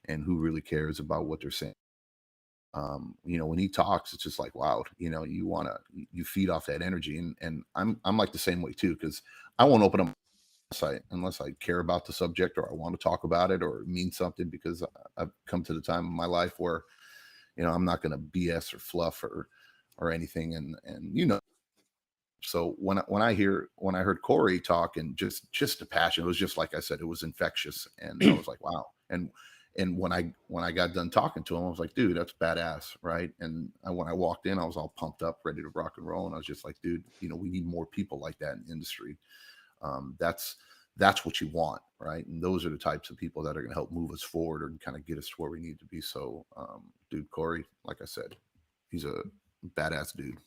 and who really cares about what they're saying. You know, when he talks, it's just like, wow, you know, you feed off that energy. And I'm like the same way too, because I won't open up my site unless I care about the subject or I want to talk about it or it means something, because I've come to the time in my life where, you know, I'm not going to BS or fluff or anything. And, you know, so when I heard Corey talk, and just the passion, it was just like I said, it was infectious. And I was like, wow. And when I got done talking to him, I was like, dude, that's badass, right? And when I walked in, I was all pumped up, ready to rock and roll. And I was just like, dude, you know, we need more people like that in the industry. That's what you want, right? And those are the types of people that are going to help move us forward and kind of get us to where we need to be. So, dude, Corey, like I said, he's a badass dude.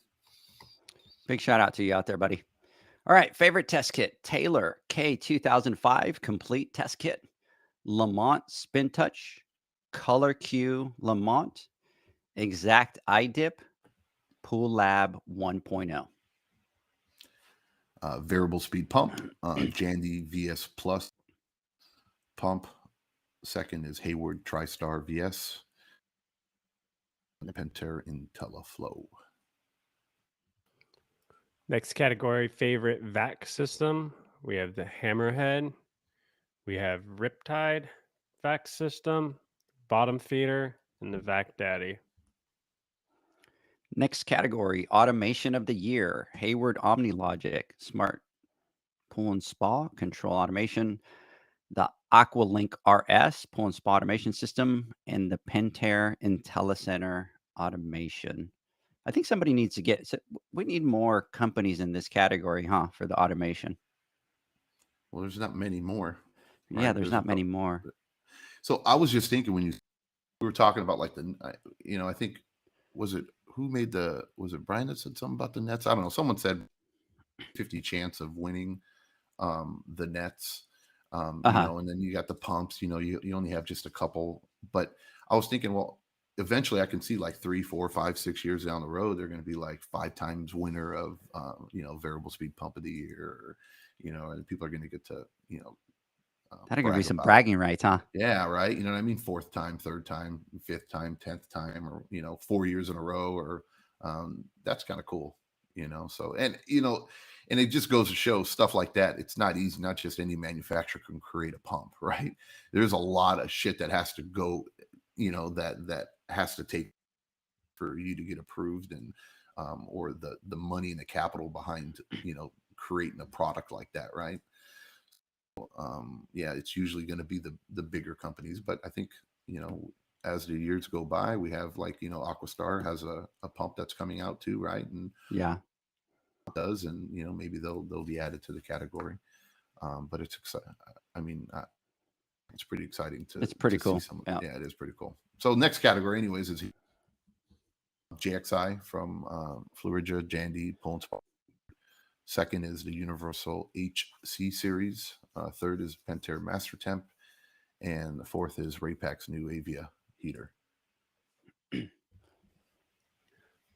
Big shout out to you out there, buddy. All right, favorite test kit: Taylor K2005 complete test kit. Lamont Spin Touch, Color Q Lamont, Exact Eye Dip, Pool Lab 1.0. Variable speed pump, Jandy VS Plus pump. Second is Hayward TriStar VS. And Pentair IntelliFlow. Next category, favorite vac system. We have the Hammerhead. We have Riptide vac system, Bottom Feeder, and the Vac Daddy. Next category, automation of the year. Hayward OmniLogic, smart pool and spa control automation, the Aqualink RS pool and spa automation system, and the Pentair IntelliCenter automation. I think somebody needs to we need more companies in this category, huh, for the automation. Well, there's not many more. Yeah, Right? there's not many more. So I was just thinking when we were talking about like I think was it Brian that said something about the Nets? I don't know. Someone said 50 chance of winning the Nets. And then you got the pumps, you only have just a couple. But I was thinking, well, eventually I can see like 3, 4, 5, 6 years down the road, they're going to be like 5 times winner of, variable speed pump of the year, and people are going to get to, That'll give me some bragging rights, huh? Yeah, right. You know what I mean? 4th time, 3rd time, 5th time, 10th time, or 4 years in a row, or that's kind of cool, So and it just goes to show stuff like that. It's not easy. Not just any manufacturer can create a pump, right? There's a lot of shit that has to go, that has to take for you to get approved, and or the money and the capital behind creating a product like that, right? Yeah, it's usually going to be the bigger companies, but I think as the years go by, we have like Aquastar has a pump that's coming out too, right? And yeah, does, and maybe they'll be added to the category. But it's exciting. I mean, it's pretty exciting to. It's pretty cool. See some, yeah, it is pretty cool. So next category, anyways, is JXI from Florida Jandy Pull and Spa. Second is the Universal HC series. Third is Pentair Master Temp, and the fourth is Raypak's new Avia heater.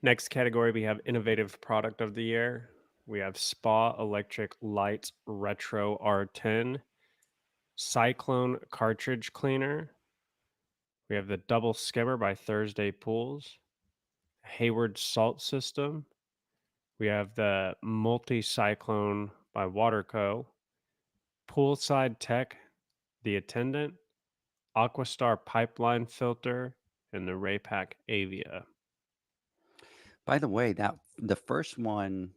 Next category, we have innovative product of the year. We have Spa Electric Light Retro R10, Cyclone Cartridge Cleaner. We have the Double Skimmer by Thursday Pools, Hayward Salt System. We have the Multi-Cyclone by Waterco, Poolside Tech, the Attendant, Aquastar Pipeline Filter, and the Raypak Avia. By the way, that the first one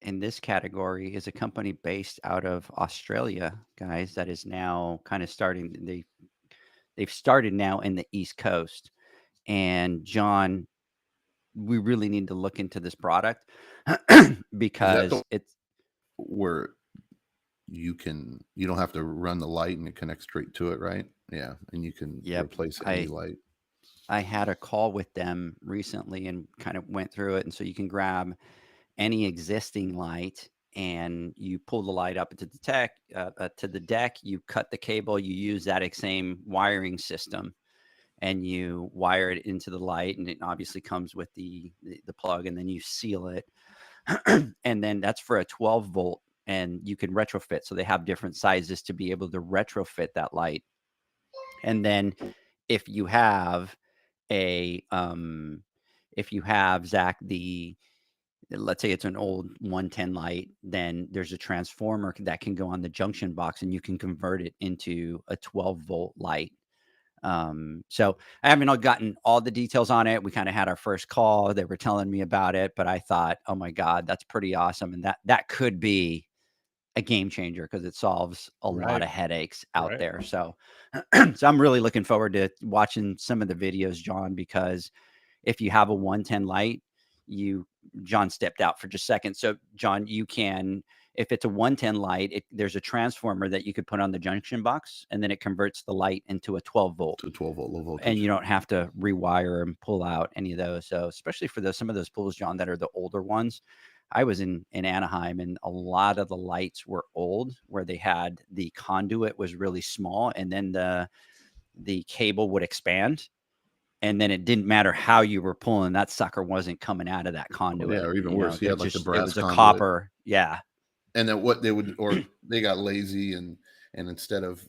in this category is a company based out of Australia, guys, that is now kind of starting. They've started now in the East Coast. And John, we really need to look into this product because it's where you don't have to run the light and it connects straight to it, right? Yeah, and you can replace any light. I had a call with them recently and kind of went through it, and so you can grab any existing light and you pull the light up to the deck. You cut the cable. You use that same wiring system, and you wire it into the light, and it obviously comes with the plug, and then you seal it, and then that's for a 12 volt. And you can retrofit. So they have different sizes to be able to retrofit that light. And then if you have Zach, let's say it's an old 110 light, then there's a transformer that can go on the junction box and you can convert it into a 12 volt light. So I haven't gotten all the details on it. We kind of had our first call. They were telling me about it, but I thought, oh my God, that's pretty awesome. And that could be a game changer because it solves a lot of headaches out there. So, so I'm really looking forward to watching some of the videos, John, because if you have a 110 light, John stepped out for just a second. So John, you can, if it's a 110 light, there's a transformer that you could put on the junction box, and then it converts the light into a 12 volt. To 12 volt low voltage. And you don't have to rewire and pull out any of those. So especially for some of those pools, John, that are the older ones. I was in Anaheim, and a lot of the lights were old, where they had the conduit was really small, and then the cable would expand, and then it didn't matter how you were pulling, that sucker wasn't coming out of that conduit. Yeah, or even worse, you had like the brass it was conduit. A copper. Yeah. And then what they would, or they got lazy, and instead of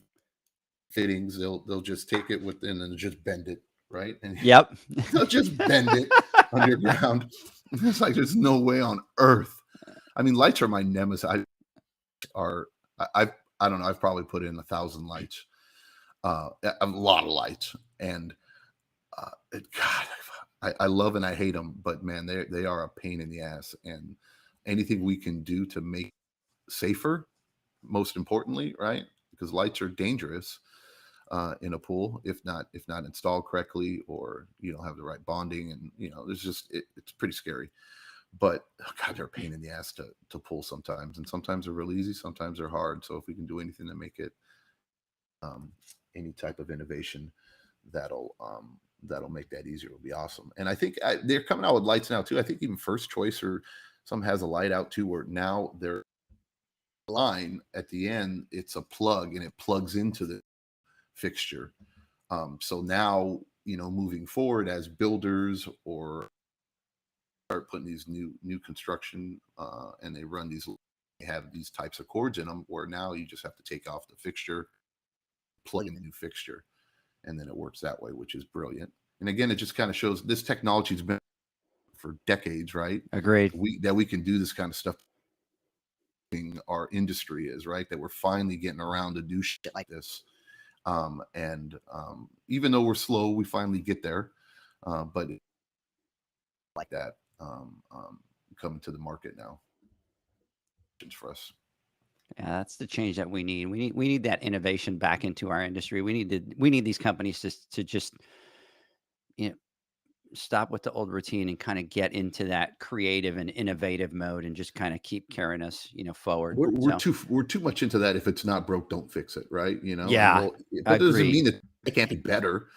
fittings, they'll just take it and then just bend it, right? And they'll just bend it underground. It's like there's no way on earth I mean, lights are my nemesis. I don't know. I've probably put in 1,000 lights, a lot of lights, and God, I love and I hate them, but man, they are a pain in the ass. And anything we can do to make it safer, most importantly, right? Because lights are dangerous in a pool if not installed correctly, or you don't have the right bonding, and there's just it's pretty scary. But God, they're a pain in the ass to pull sometimes, and sometimes they're real easy, sometimes they're hard. So if we can do anything to make it any type of innovation that'll make that easier will be awesome. And I think they're coming out with lights now too. I think even First Choice or some has a light out too, where now their line at the end, it's a plug and it plugs into the fixture. So now, moving forward as builders or start putting these new construction and they run these, they have these types of cords in them, where now you just have to take off the fixture, plug in the new fixture, and then it works that way, which is brilliant. And again, it just kind of shows this technology's been for decades, right? Agreed. That we can do this kind of stuff. Our industry is right, that we're finally getting around to do shit like this. And even though we're slow, we finally get there. But like that coming to the market now for us. Yeah, that's the change that we need. We need that innovation back into our industry. We need these companies to just stop with the old routine and kind of get into that creative and innovative mode and just kind of keep carrying us, forward. We're too much into that. If it's not broke, don't fix it. Right. Yeah. That doesn't mean that it can't be better.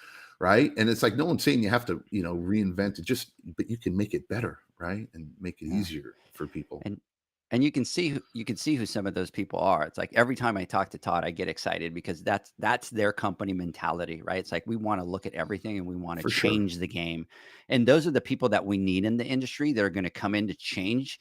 Right. And it's like, no one's saying you have to, reinvent it, but you can make it better. Right. And make it easier for people. And you can see who some of those people are. It's like every time I talk to Todd, I get excited because that's their company mentality, right? It's like we want to look at everything and we want to change the game. And those are the people that we need in the industry that are going to come in to change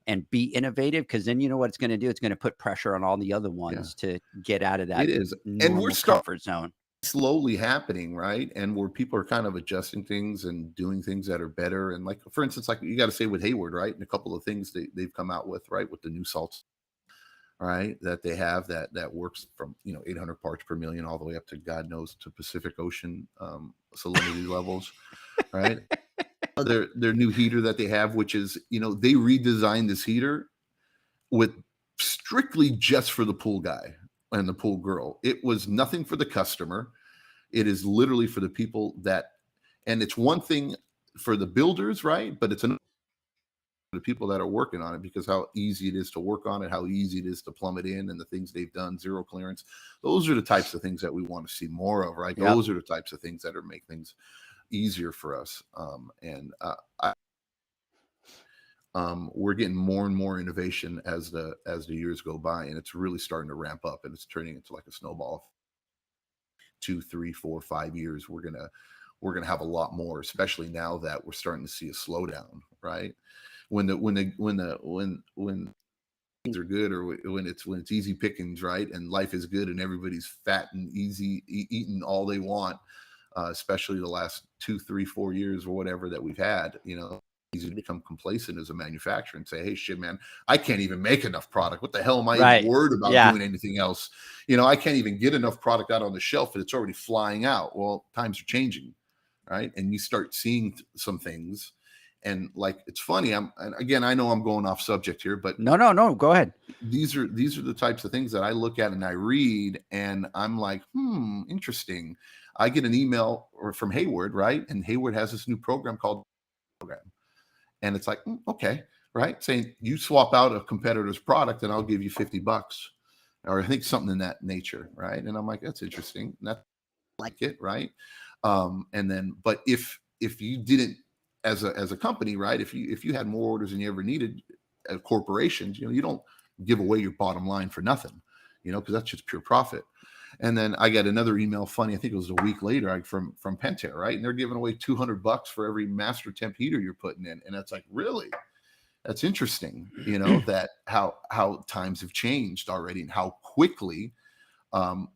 and be innovative, because then you know what it's going to do? It's going to put pressure on all the other ones to get out of that normal comfort zone. Slowly happening, right? And where people are kind of adjusting things and doing things that are better. And like, for instance, like you got to say with Hayward, right? And a couple of things they've come out with, right? With the new salts, right? That they have that works from, 800 parts per million all the way up to God knows to Pacific Ocean salinity levels, right? Their new heater that they have, which is, they redesigned this heater with strictly just for the pool guy and the pool girl. It was nothing for the customer. It is literally for the people and it's one thing for the builders, right? But it's another for the people that are working on it, because how easy it is to work on it, how easy it is to plumb it in, and the things they've done, zero clearance. Those are the types of things that we want to see more of, right? Yep. Those are the types of things that are make things easier for us. We're getting more and more innovation as the years go by, and it's really starting to ramp up, and it's turning into like a snowball. 2, 3, 4, 5 years, we're gonna have a lot more, especially now that we're starting to see a slowdown, right? When things are good, or when it's easy pickings, right? And life is good and everybody's fat and easy eating all they want, especially the last 2, 3, 4 years or whatever that we've had, easy to become complacent as a manufacturer and say, hey, shit, man, I can't even make enough product. What the hell am I even worried about doing anything else? I can't even get enough product out on the shelf and it's already flying out. Well, times are changing, right? And you start seeing some things, and like, it's funny. And again, I know I'm going off subject here, but no, go ahead. These are the types of things that I look at and I read, and I'm like, interesting. I get an email from Hayward, right? And Hayward has this new program called program. And it's like, okay, right? Saying you swap out a competitor's product and I'll give you $50, or I think something in that nature, right? And I'm like, that's interesting. That's like it, right? And then, but if you didn't, as a company, right? If you had more orders than you ever needed, as corporations, you don't give away your bottom line for nothing, because that's just pure profit. And then I got another email, funny, I think it was a week later, from Pentair, right? And they're giving away $200 for every master temp heater you're putting in. And that's like, really? That's interesting, that how times have changed already, and how quickly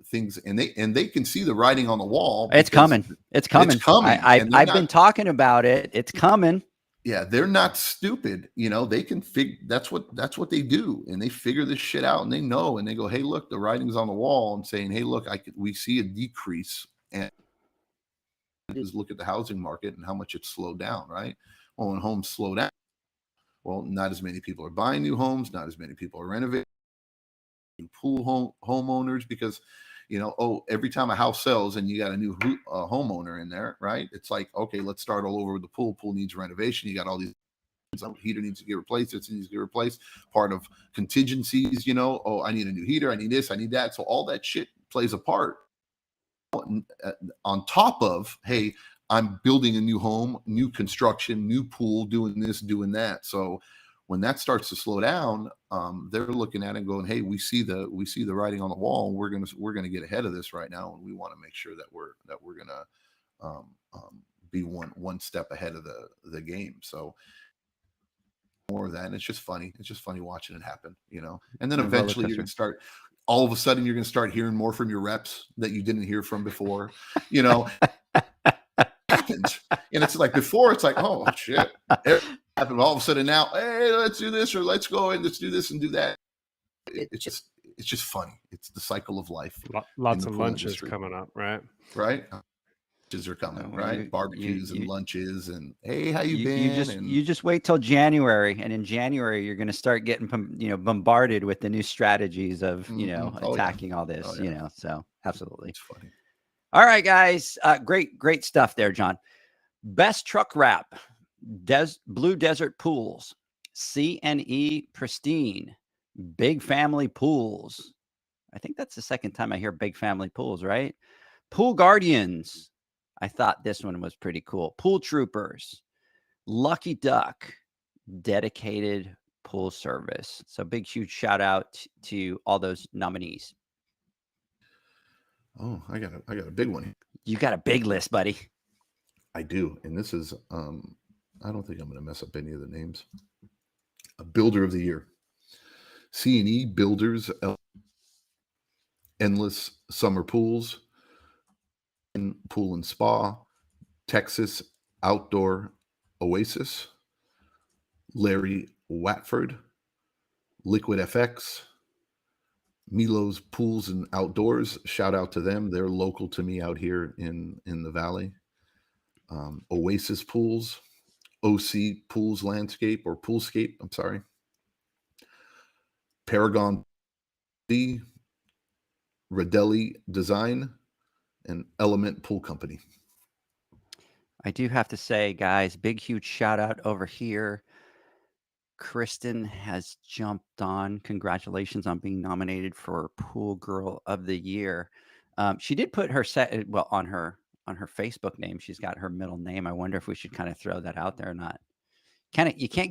things, and they can see the writing on the wall. It's coming. I've been talking about it. It's coming. Yeah, they're not stupid. They can figure. That's what they do, and they figure this shit out, and they know, and they go, "Hey, look, the writing's on the wall," and saying, "Hey, look, we see a decrease," and is look at the housing market and how much it's slowed down, right? Well, when homes slow down, well, not as many people are buying new homes, not as many people are renovating pool homeowners because every time a house sells and you got a new homeowner in there, right? It's like, okay, let's start all over with the pool needs renovation. You got all these heater needs to get replaced, it needs to get replaced, part of contingencies, I need a new heater, I need this, I need that. So all that shit plays a part on top of, hey, I'm building a new home, new construction, new pool, doing this, doing that. So when that starts to slow down, they're looking at it and going, "Hey, we see the writing on the wall. And we're gonna get ahead of this right now, and we want to make sure that we're gonna be one step ahead of the game." So more of that, and it's just funny. It's just funny watching it happen, And then eventually you're gonna start. All of a sudden, you're gonna start hearing more from your reps that you didn't hear from before, Happens, and it's like before, it's like, oh shit. Happen all of a sudden now, hey, let's do this, or let's go and let's do this and do that. It's just funny. It's the cycle of life. Lots of lunches coming up, right? Right. Lunches are coming, right? Barbecues and lunches, and hey, how you been? You just wait till January, and in January you're going to start getting bombarded with the new strategies of attacking all this. So absolutely, it's funny. All right, guys, great stuff there, John. Best truck wrap. Blue Desert Pools, C&E Pristine, Big Family Pools. I think that's the second time I hear Big Family Pools, right? Pool Guardians. I thought this one was pretty cool. Pool Troopers, Lucky Duck, Dedicated Pool Service. So big, huge shout out to all those nominees. Oh, I got a big one. You got a big list, buddy. I do, and this is I don't think I'm going to mess up any of the names. A Builder of the Year. C&E Builders, Endless Summer Pools, Pool and Spa, Texas Outdoor Oasis, Larry Watford, Liquid FX, Milo's Pools and Outdoors. Shout out to them. They're local to me out here in the Valley. Oasis Pools, OC Pools Landscape or Poolscape, I'm sorry. Paragon D, Radelli Design, and Element Pool Company. I do have to say, guys, big, huge shout out over here. Kristen has jumped on. Congratulations on being nominated for Pool Girl of the Year. She did put her on her Facebook name. She's got her middle name. I wonder if we should kind of throw that out there or not. You kind of can't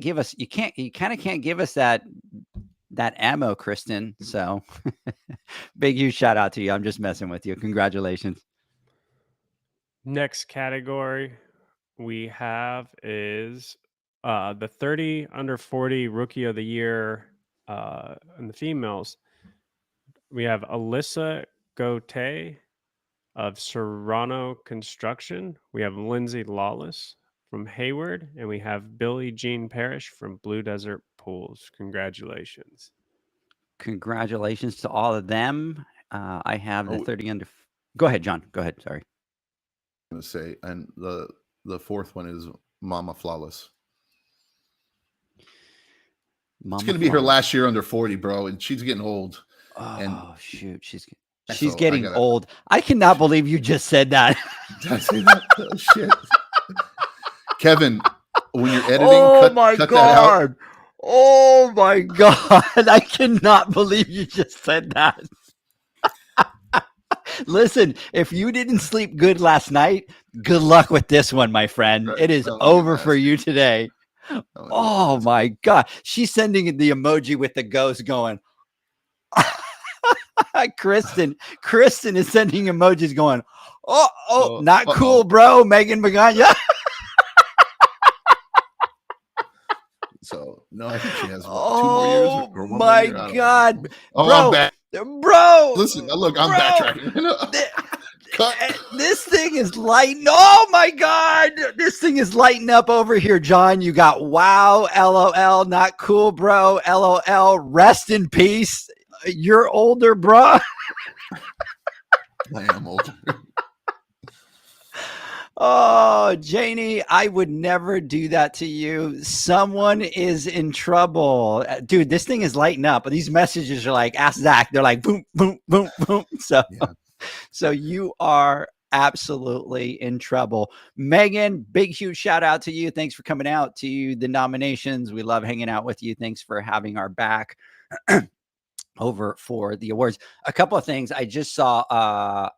give us that ammo, Kristen. So big, huge shout out to you. I'm just messing with you. Congratulations. Next category we have is the 30 under 40 Rookie of the Year in the females. We have Alyssa Gote of Serrano Construction. We have Lindsay Lawless from Hayward, and we have Billie Jean Parrish from Blue Desert Pools. Congratulations. Congratulations to all of them. I have the 30 under. Go ahead, John. Go ahead. Sorry. I'm going to say, and the fourth one is Mama Flawless. It's going to be her last year under 40, bro, and she's getting old. Oh, shoot. She's getting old. I cannot believe you just said that. Did I say that? Oh, shit. Kevin, when you're editing, cut that out. Oh, my God. I cannot believe you just said that. Listen, if you didn't sleep good last night, good luck with this one, my friend. Right. It is over for you today. Oh, my God. She's sending the emoji with the ghost going. Kristen is sending emojis going, not cool, bro. Megan Magana. So, no, I think she has 2 more years. Or 1 more my year. God. Oh, I'm back. Bro. Listen, look, I'm backtracking. Cut. This thing is lighting. Oh my God. This thing is lighting up over here, John. You got wow, LOL, not cool, bro. LOL, rest in peace. You're older, bro. I am older. Oh, Janie, I would never do that to you. Someone is in trouble. Dude, this thing is lighting up. These messages are like, ask Zach. They're like, boom, boom, boom, boom. So, Yeah. so you are absolutely in trouble. Megan, big, huge shout out to you. Thanks for coming out to the nominations. We love hanging out with you. Thanks for having our back. Over for the awards. A couple of things. I just saw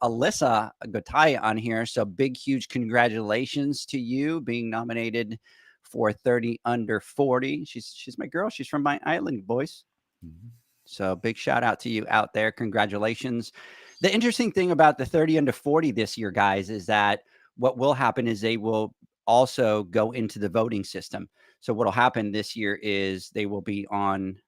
Alyssa Gotay on here. So big, huge congratulations to you being nominated for 30 under 40. She's my girl. She's from my island, boys. Mhm. So big shout out to you out there. Congratulations. The interesting thing about the 30 under 40 this year, guys, is that what will happen is they will also go into the voting system. So what will happen this year is they will be on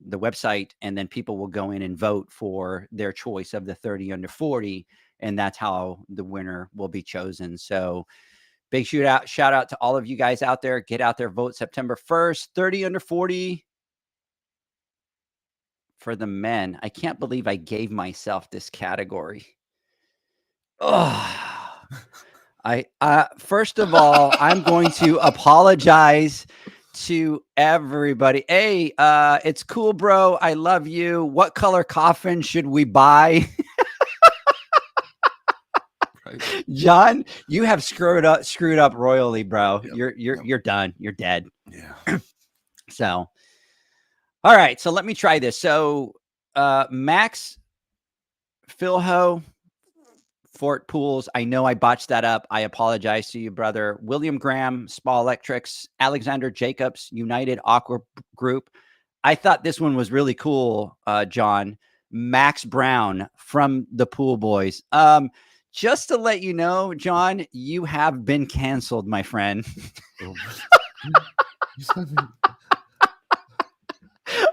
the website, and then people will go in and vote for their choice of the 30 under 40, and that's how the winner will be chosen. So big shout out to all of you guys out there. Get out there, vote September 1st. 30 under 40 for the men. I can't believe I gave myself this category. Oh, first of all, I'm going to apologize to everybody. Hey, it's cool, bro. I love you. What color coffin should we buy? Right. John, you have screwed up royally, bro. Yep. You're done. You're dead. Yeah. So, all right. So let me try this. So, Max Philho, Fort Pools. I know I botched that up. I apologize to you, brother. William Graham, Spa Electrics, Alexander Jacobs, United Aqua Group. I thought this one was really cool, John. Max Brown from the Pool Boys. Just to let you know, John, you have been canceled, my friend.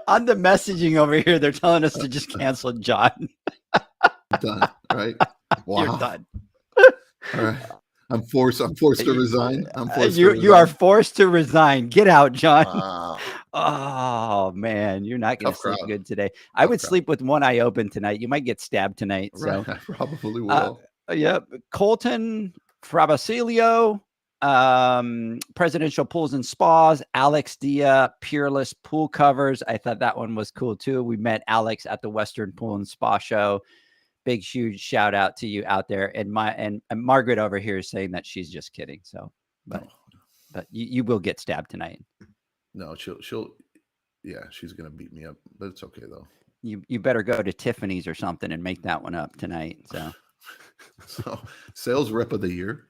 On the messaging over here, they're telling us to just cancel John. Done. Right. Wow. You're done. All right. I'm forced to resign. You are forced to resign. Get out, John. Wow. Oh man, you're not going to Tough sleep crowd. good today. I would sleep with one eye open tonight. You might get stabbed tonight. Right. So I probably will. yep. Colton Frabasilio, Presidential Pools and Spas, Alex Dia, Peerless Pool Covers. I thought that one was cool too. We met Alex at the Western Pool and Spa show. Big, huge shout out to you out there. And Margaret over here is saying that she's just kidding. So, but you will get stabbed tonight. No, she'll she's gonna beat me up, but it's okay though. You better go to Tiffany's or something and make that one up tonight. So sales rep of the year.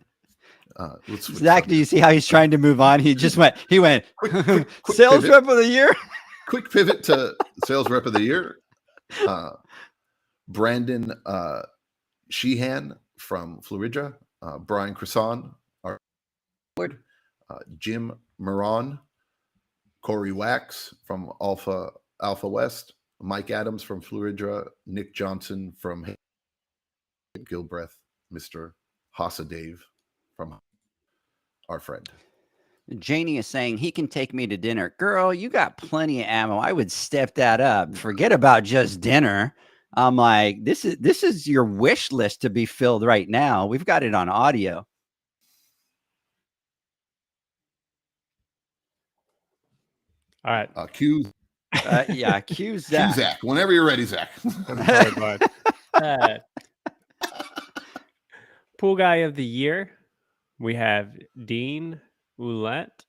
Zach, do you see how he's trying to move on? He went quick sales pivot. rep of the year. Quick pivot to sales rep of the year. Brandon Sheehan from Florida, Brian Cresson, Jim Moran, Corey Wax from Alpha West, Mike Adams from Florida, Nick Johnson from Gilbreth, Mr. Hassa Dave from our friend. Janie is saying he can take me to dinner. Girl, you got plenty of ammo. I would step that up. Forget about just dinner. I'm like, this is your wish list to be filled right now. We've got it on audio. All right. Cue Zach. Cue Zach. Whenever you're ready, Zach. Pool guy of the year. We have Dean Ouellette,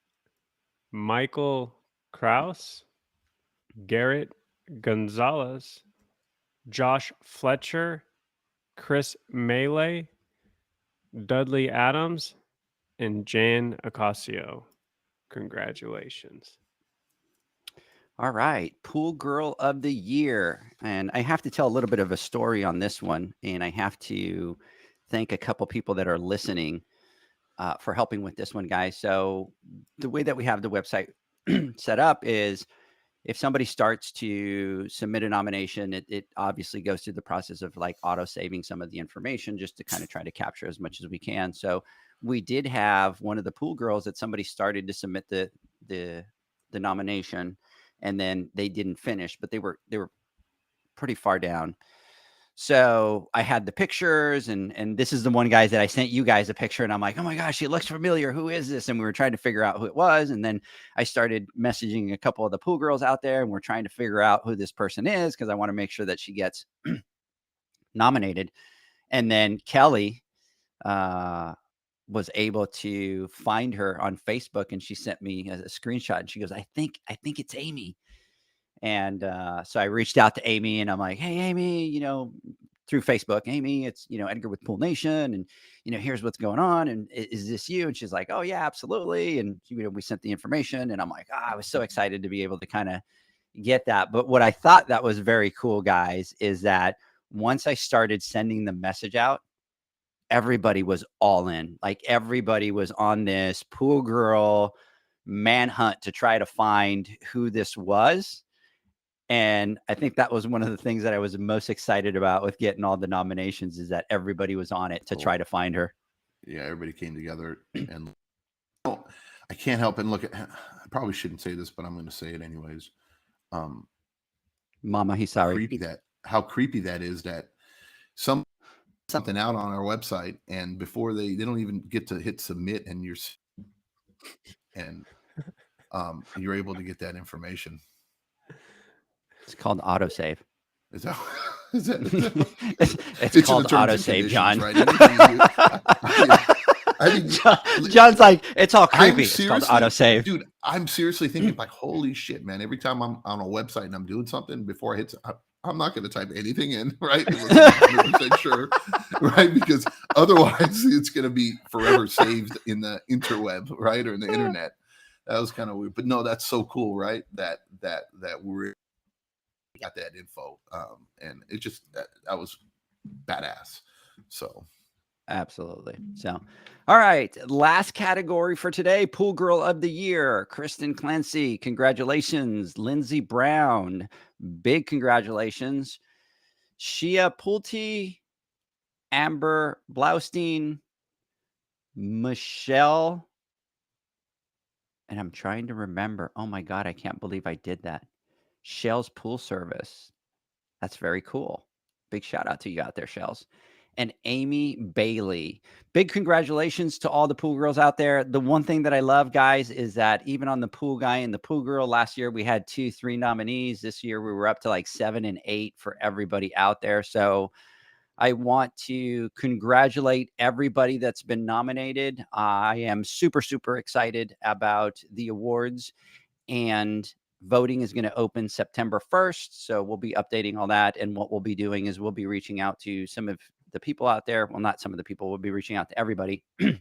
Michael Kraus, Garrett Gonzalez, Josh Fletcher, Chris Melee, Dudley Adams, and Jan Acasio. Congratulations. All right. Pool girl of the year. And I have to tell a little bit of a story on this one. And I have to thank a couple people that are listening for helping with this one, guys. So the way that we have the website set up is if somebody starts to submit a nomination, it obviously goes through the process of like auto saving some of the information just to kind of try to capture as much as we can. So we did have one of the pool girls that somebody started to submit the nomination, and then they didn't finish, but they were pretty far down. So I had the pictures, and this is the one, guys, that I sent you guys a picture, and I'm like, oh my gosh, it looks familiar. Who is this? And we were trying to figure out who it was. And then I started messaging a couple of the pool girls out there, and we're trying to figure out who this person is because I want to make sure that she gets nominated. And then Kelly was able to find her on Facebook, and she sent me a screenshot, and she goes, I think it's Amy. And so I reached out to Amy, and I'm like, hey, Amy, through Facebook, Amy, it's, Edgar with Pool Nation. And, here's what's going on. And is this you? And she's like, oh, yeah, absolutely. And, we sent the information, and I'm like, I was so excited to be able to kind of get that. But what I thought that was very cool, guys, is that once I started sending the message out, everybody was all in. Like everybody was on this pool girl manhunt to try to find who this was. And I think that was one of the things that I was most excited about with getting all the nominations, is that everybody was on it to try to find her. Yeah, everybody came together. And I can't help and look at, I probably shouldn't say this, but I'm going to say it anyways. Mama, he's sorry. How creepy that is, that something out on our website, and before they don't even get to hit submit, and you're able to get that information. It's called autosave. Is that it's called autosave, John. Right? John's like, it's all creepy. It's called autosave. Dude, I'm seriously thinking like, holy shit, man. Every time I'm on a website and I'm doing something, before I hit, I'm not going to type anything in, right? 100% sure, right? Because otherwise it's going to be forever saved in the interweb, right? Or in the internet. That was kind of weird. But no, that's so cool, right? That we're got that info, and it just that was badass. So absolutely. So all right, last category for today, Pool Girl of the Year, Kristen Clancy, congratulations. Lindsey Brown, big congratulations. Shia Pulte, Amber Blaustein, Michelle, and I'm trying to remember, oh my god, I can't believe I did that, Shell's Pool Service. That's very cool. Big shout out to you out there, Shells. And Amy Bailey. Big congratulations to all the pool girls out there. The one thing that I love, guys, is that even on the pool guy and the pool girl, last year we had 2-3 nominees. This year we were up to like 7 and 8 for everybody out there. So I want to congratulate everybody that's been nominated. I am super, super excited about the awards, and voting is going to open September 1st. So we'll be updating all that. And what we'll be doing is we'll be reaching out to some of the people out there. Well, not some of the people. We'll be reaching out to everybody. And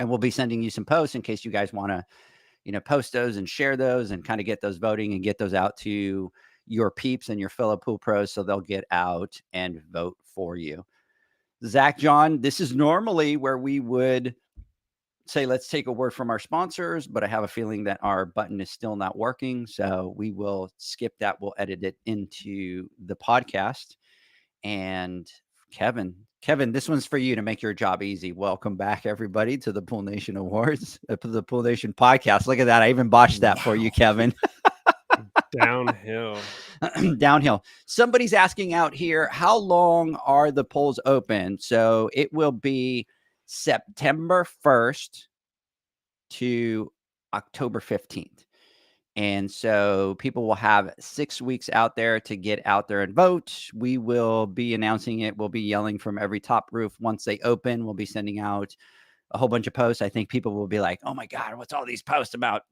we'll be sending you some posts in case you guys want to, post those and share those and kind of get those voting and get those out to your peeps and your fellow pool pros so they'll get out and vote for you. Zach, John, this is normally where we would say, let's take a word from our sponsors, but I have a feeling that our button is still not working. So we will skip that. We'll edit it into the podcast. And Kevin, this one's for you to make your job easy. Welcome back, everybody, to the Pool Nation Awards, the Pool Nation podcast. Look at that. I even botched that for you, Kevin. Downhill. Downhill. Somebody's asking out here, how long are the polls open? So it will be September 1st to October 15th. And so people will have 6 weeks out there to get out there and vote. We will be announcing it. We'll be yelling from every top roof once they open. We'll be sending out a whole bunch of posts. I think people will be like, oh my God, what's all these posts about?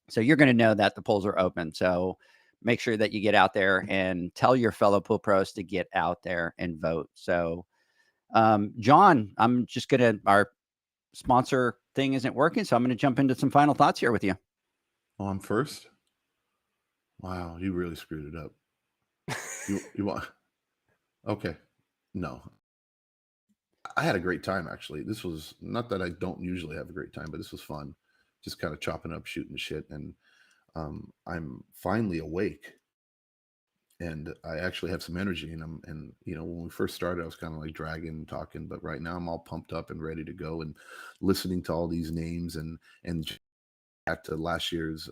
So you're going to know that the polls are open. So make sure that you get out there and tell your fellow pool pros to get out there and vote. So, John, I'm just going to, our sponsor thing isn't working. So I'm going to jump into some final thoughts here with you. Oh, I'm first? Wow, you really screwed it up. You want? Okay. No. I had a great time, actually. This was not that I don't usually have a great time, but this was fun. Just kind of chopping up, shooting shit. And I'm finally awake, and I actually have some energy. And when we first started, I was kind of like dragging and talking, but right now I'm all pumped up and ready to go, and listening to all these names, and back to last year's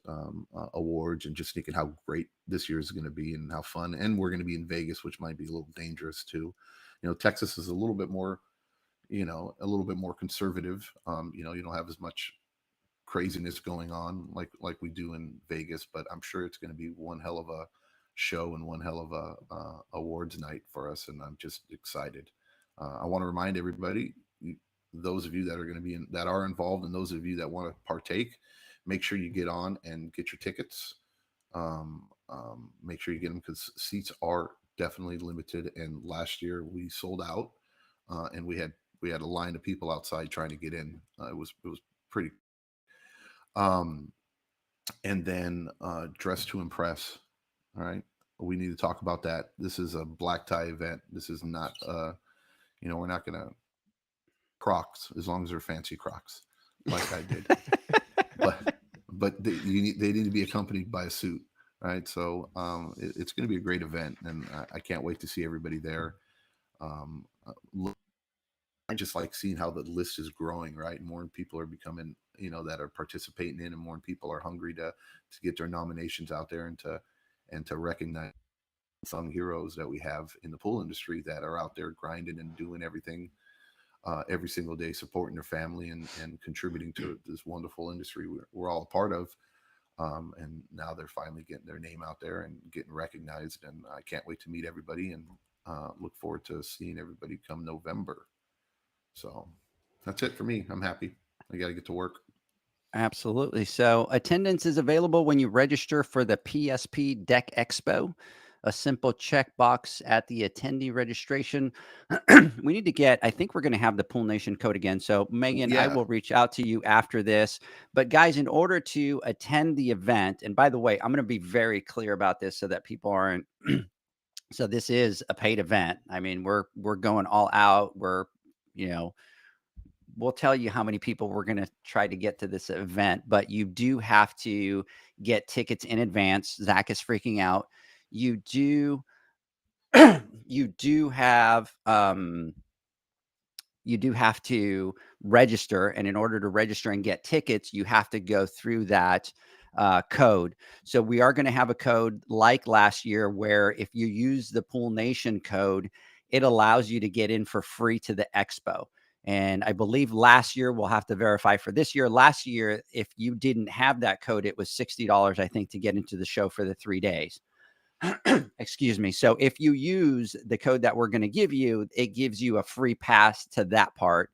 awards, and just thinking how great this year is going to be and how fun. And we're going to be in Vegas, which might be a little dangerous too. Texas is a little bit more, conservative. You don't have as much craziness going on like we do in Vegas, but I'm sure it's going to be one hell of a show and one hell of a awards night for us, and I'm just excited. I want to remind everybody, those of you that are going to be that are involved, and those of you that want to partake, make sure you get on and get your tickets. Make sure you get them, because seats are definitely limited. And last year we sold out, and we had a line of people outside trying to get in. It was pretty. Um, and then Dress to Impress. All right, we need to talk about that. This is a black tie event. This is not. We're not gonna Crocs, as long as they're fancy Crocs, like I did. but they need to be accompanied by a suit, right? So it's going to be a great event, and I can't wait to see everybody there. I just like seeing how the list is growing, right? More people are becoming, that are participating in, and more people are hungry to get their nominations out there, and to recognize some heroes that we have in the pool industry that are out there grinding and doing everything every single day, supporting their family, and contributing to this wonderful industry we're all a part of. And now they're finally getting their name out there and getting recognized. And I can't wait to meet everybody, and look forward to seeing everybody come November. So that's it for me. I'm happy. I got to get to work. Absolutely. So attendance is available when you register for the PSP Deck Expo. A simple checkbox at the attendee registration. We need to get, I think we're going to have the Pool Nation code again. So Megan, I Yeah. will reach out to you after this. But guys, in order to attend the event, and by the way, I'm going to be very clear about this so that people aren't, so this is a paid event. I mean, we're going all out. We'll tell you how many people we're going to try to get to this event, but you do have to get tickets in advance. Zach is freaking out. You do, you do have, you do have to register. And in order to register and get tickets, you have to go through that code. So we are going to have a code like last year, where if you use the Pool Nation code, it allows you to get in for free to the expo. And I believe last year, we'll have to verify for this year. Last year, if you didn't have that code, it was $60, I think, to get into the show for the 3 days. Excuse me. So if you use the code that we're going to give you, it gives you a free pass to that part,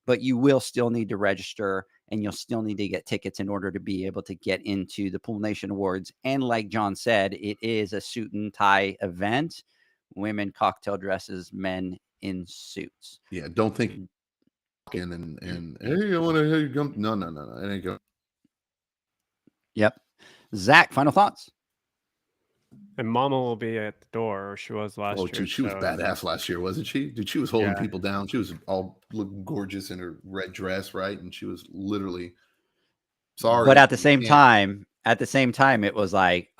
but you will still need to register, and you'll still need to get tickets in order to be able to get into the Pool Nation Awards. And like John said, it is a suit and tie event. Women cocktail dresses, men in suits. Yeah. Don't think in and hey, I want to jump. No. It ain't go. Yep. Zach, final thoughts? And Mama will be at the door, or she was last Oh, year. dude, she was badass last year, wasn't she? Dude, she was holding Yeah. people down. She was all looking gorgeous in her red dress, right? And she was literally sorry. But at the you same can't- time, it was like,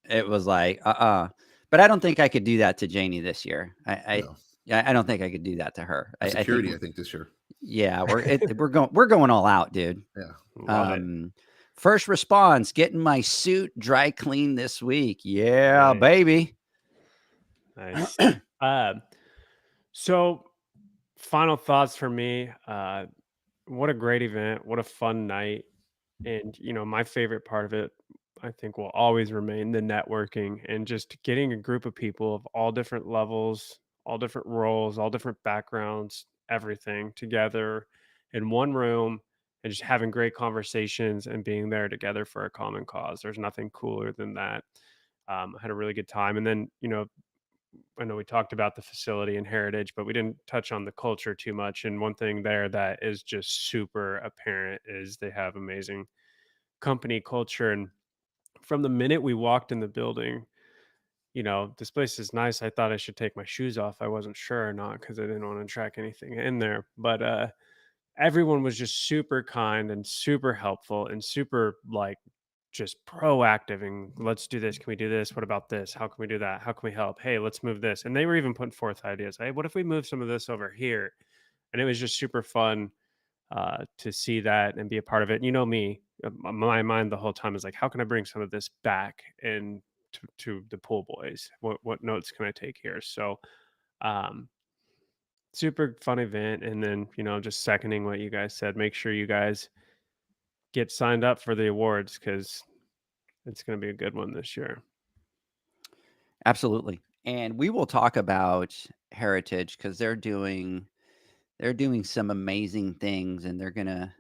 it was like, but I don't think I could do that to Janie this year. No. I don't think I could do that to her. Security, I think this year. Yeah, we're going all out, dude. Yeah. Love it. First response, getting my suit dry cleaned this week. Yeah, Nice. baby. Nice. So final thoughts for me. What a great event. What a fun night. And, my favorite part of it, I think, will always remain the networking and just getting a group of people of all different levels, all different roles, all different backgrounds, everything together in one room, and just having great conversations and being there together for a common cause. There's nothing cooler than that. I had a really good time. And then, I know we talked about the facility and heritage, but we didn't touch on the culture too much. And one thing there that is just super apparent is they have amazing company culture. And from the minute we walked in the building, this place is nice. I thought I should take my shoes off. I wasn't sure or not, because I didn't want to track anything in there. But everyone was just super kind and super helpful and super like just proactive and let's do this. Can we do this? What about this? How can we do that? How can we help? Hey, let's move this. And they were even putting forth ideas. Hey, what if we move some of this over here? And it was just super fun to see that and be a part of it. And you know me, my mind the whole time is like, how can I bring some of this back and to the pool boys? What notes can I take here? So um, super fun event. And then, just seconding what you guys said, make sure you guys get signed up for the awards because it's going to be a good one this year. Absolutely. And we will talk about Heritage because they're doing some amazing things, and they're gonna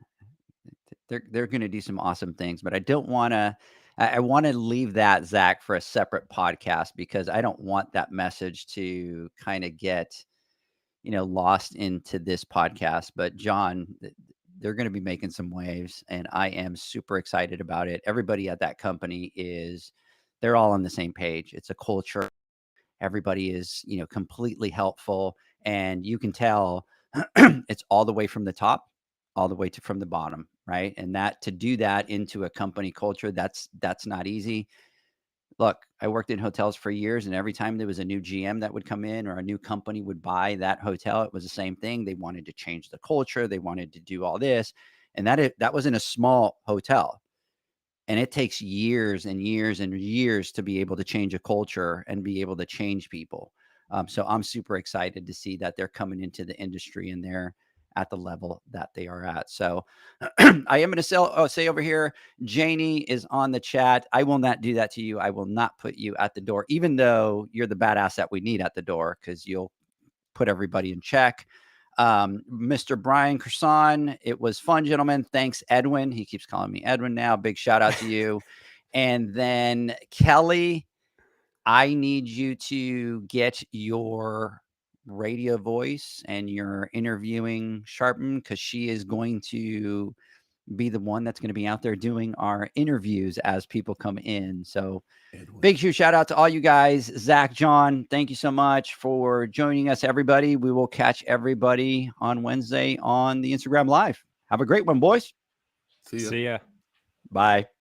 do some awesome things. But I don't want to. I want to leave that, Zach, for a separate podcast because I don't want that message to kind of get lost into this podcast. But John, they're going to be making some waves, and I am super excited about it. Everybody at that company they're all on the same page. It's a culture. Everybody is, completely helpful, and you can tell it's all the way from the top, all the way from the bottom, right? And that to do that into a company culture, that's not easy. Look, I worked in hotels for years, and every time there was a new GM that would come in or a new company would buy that hotel, it was the same thing. They wanted to change the culture. They wanted to do all this, and that was in a small hotel. And it takes years and years and years to be able to change a culture and be able to change people. So I'm super excited to see that they're coming into the industry and they're at the level that they are at. So I am going to say over here, Janie is on the chat. I will not do that to you. I will not put you at the door, even though you're the badass that we need at the door, because you'll put everybody in check. Mr. Brian Kerson, it was fun, gentlemen. Thanks, Edwin. He keeps calling me Edwin now. Big shout out to you. And then Kelly, I need you to get your radio voice and your interviewing sharpened, because she is going to be the one that's going to be out there doing our interviews as people come in. So big, huge shout out to all you guys. Zach, John, thank you so much for joining us, everybody. We will catch everybody on Wednesday on the Instagram Live. Have a great one, boys. See ya. See ya. Bye.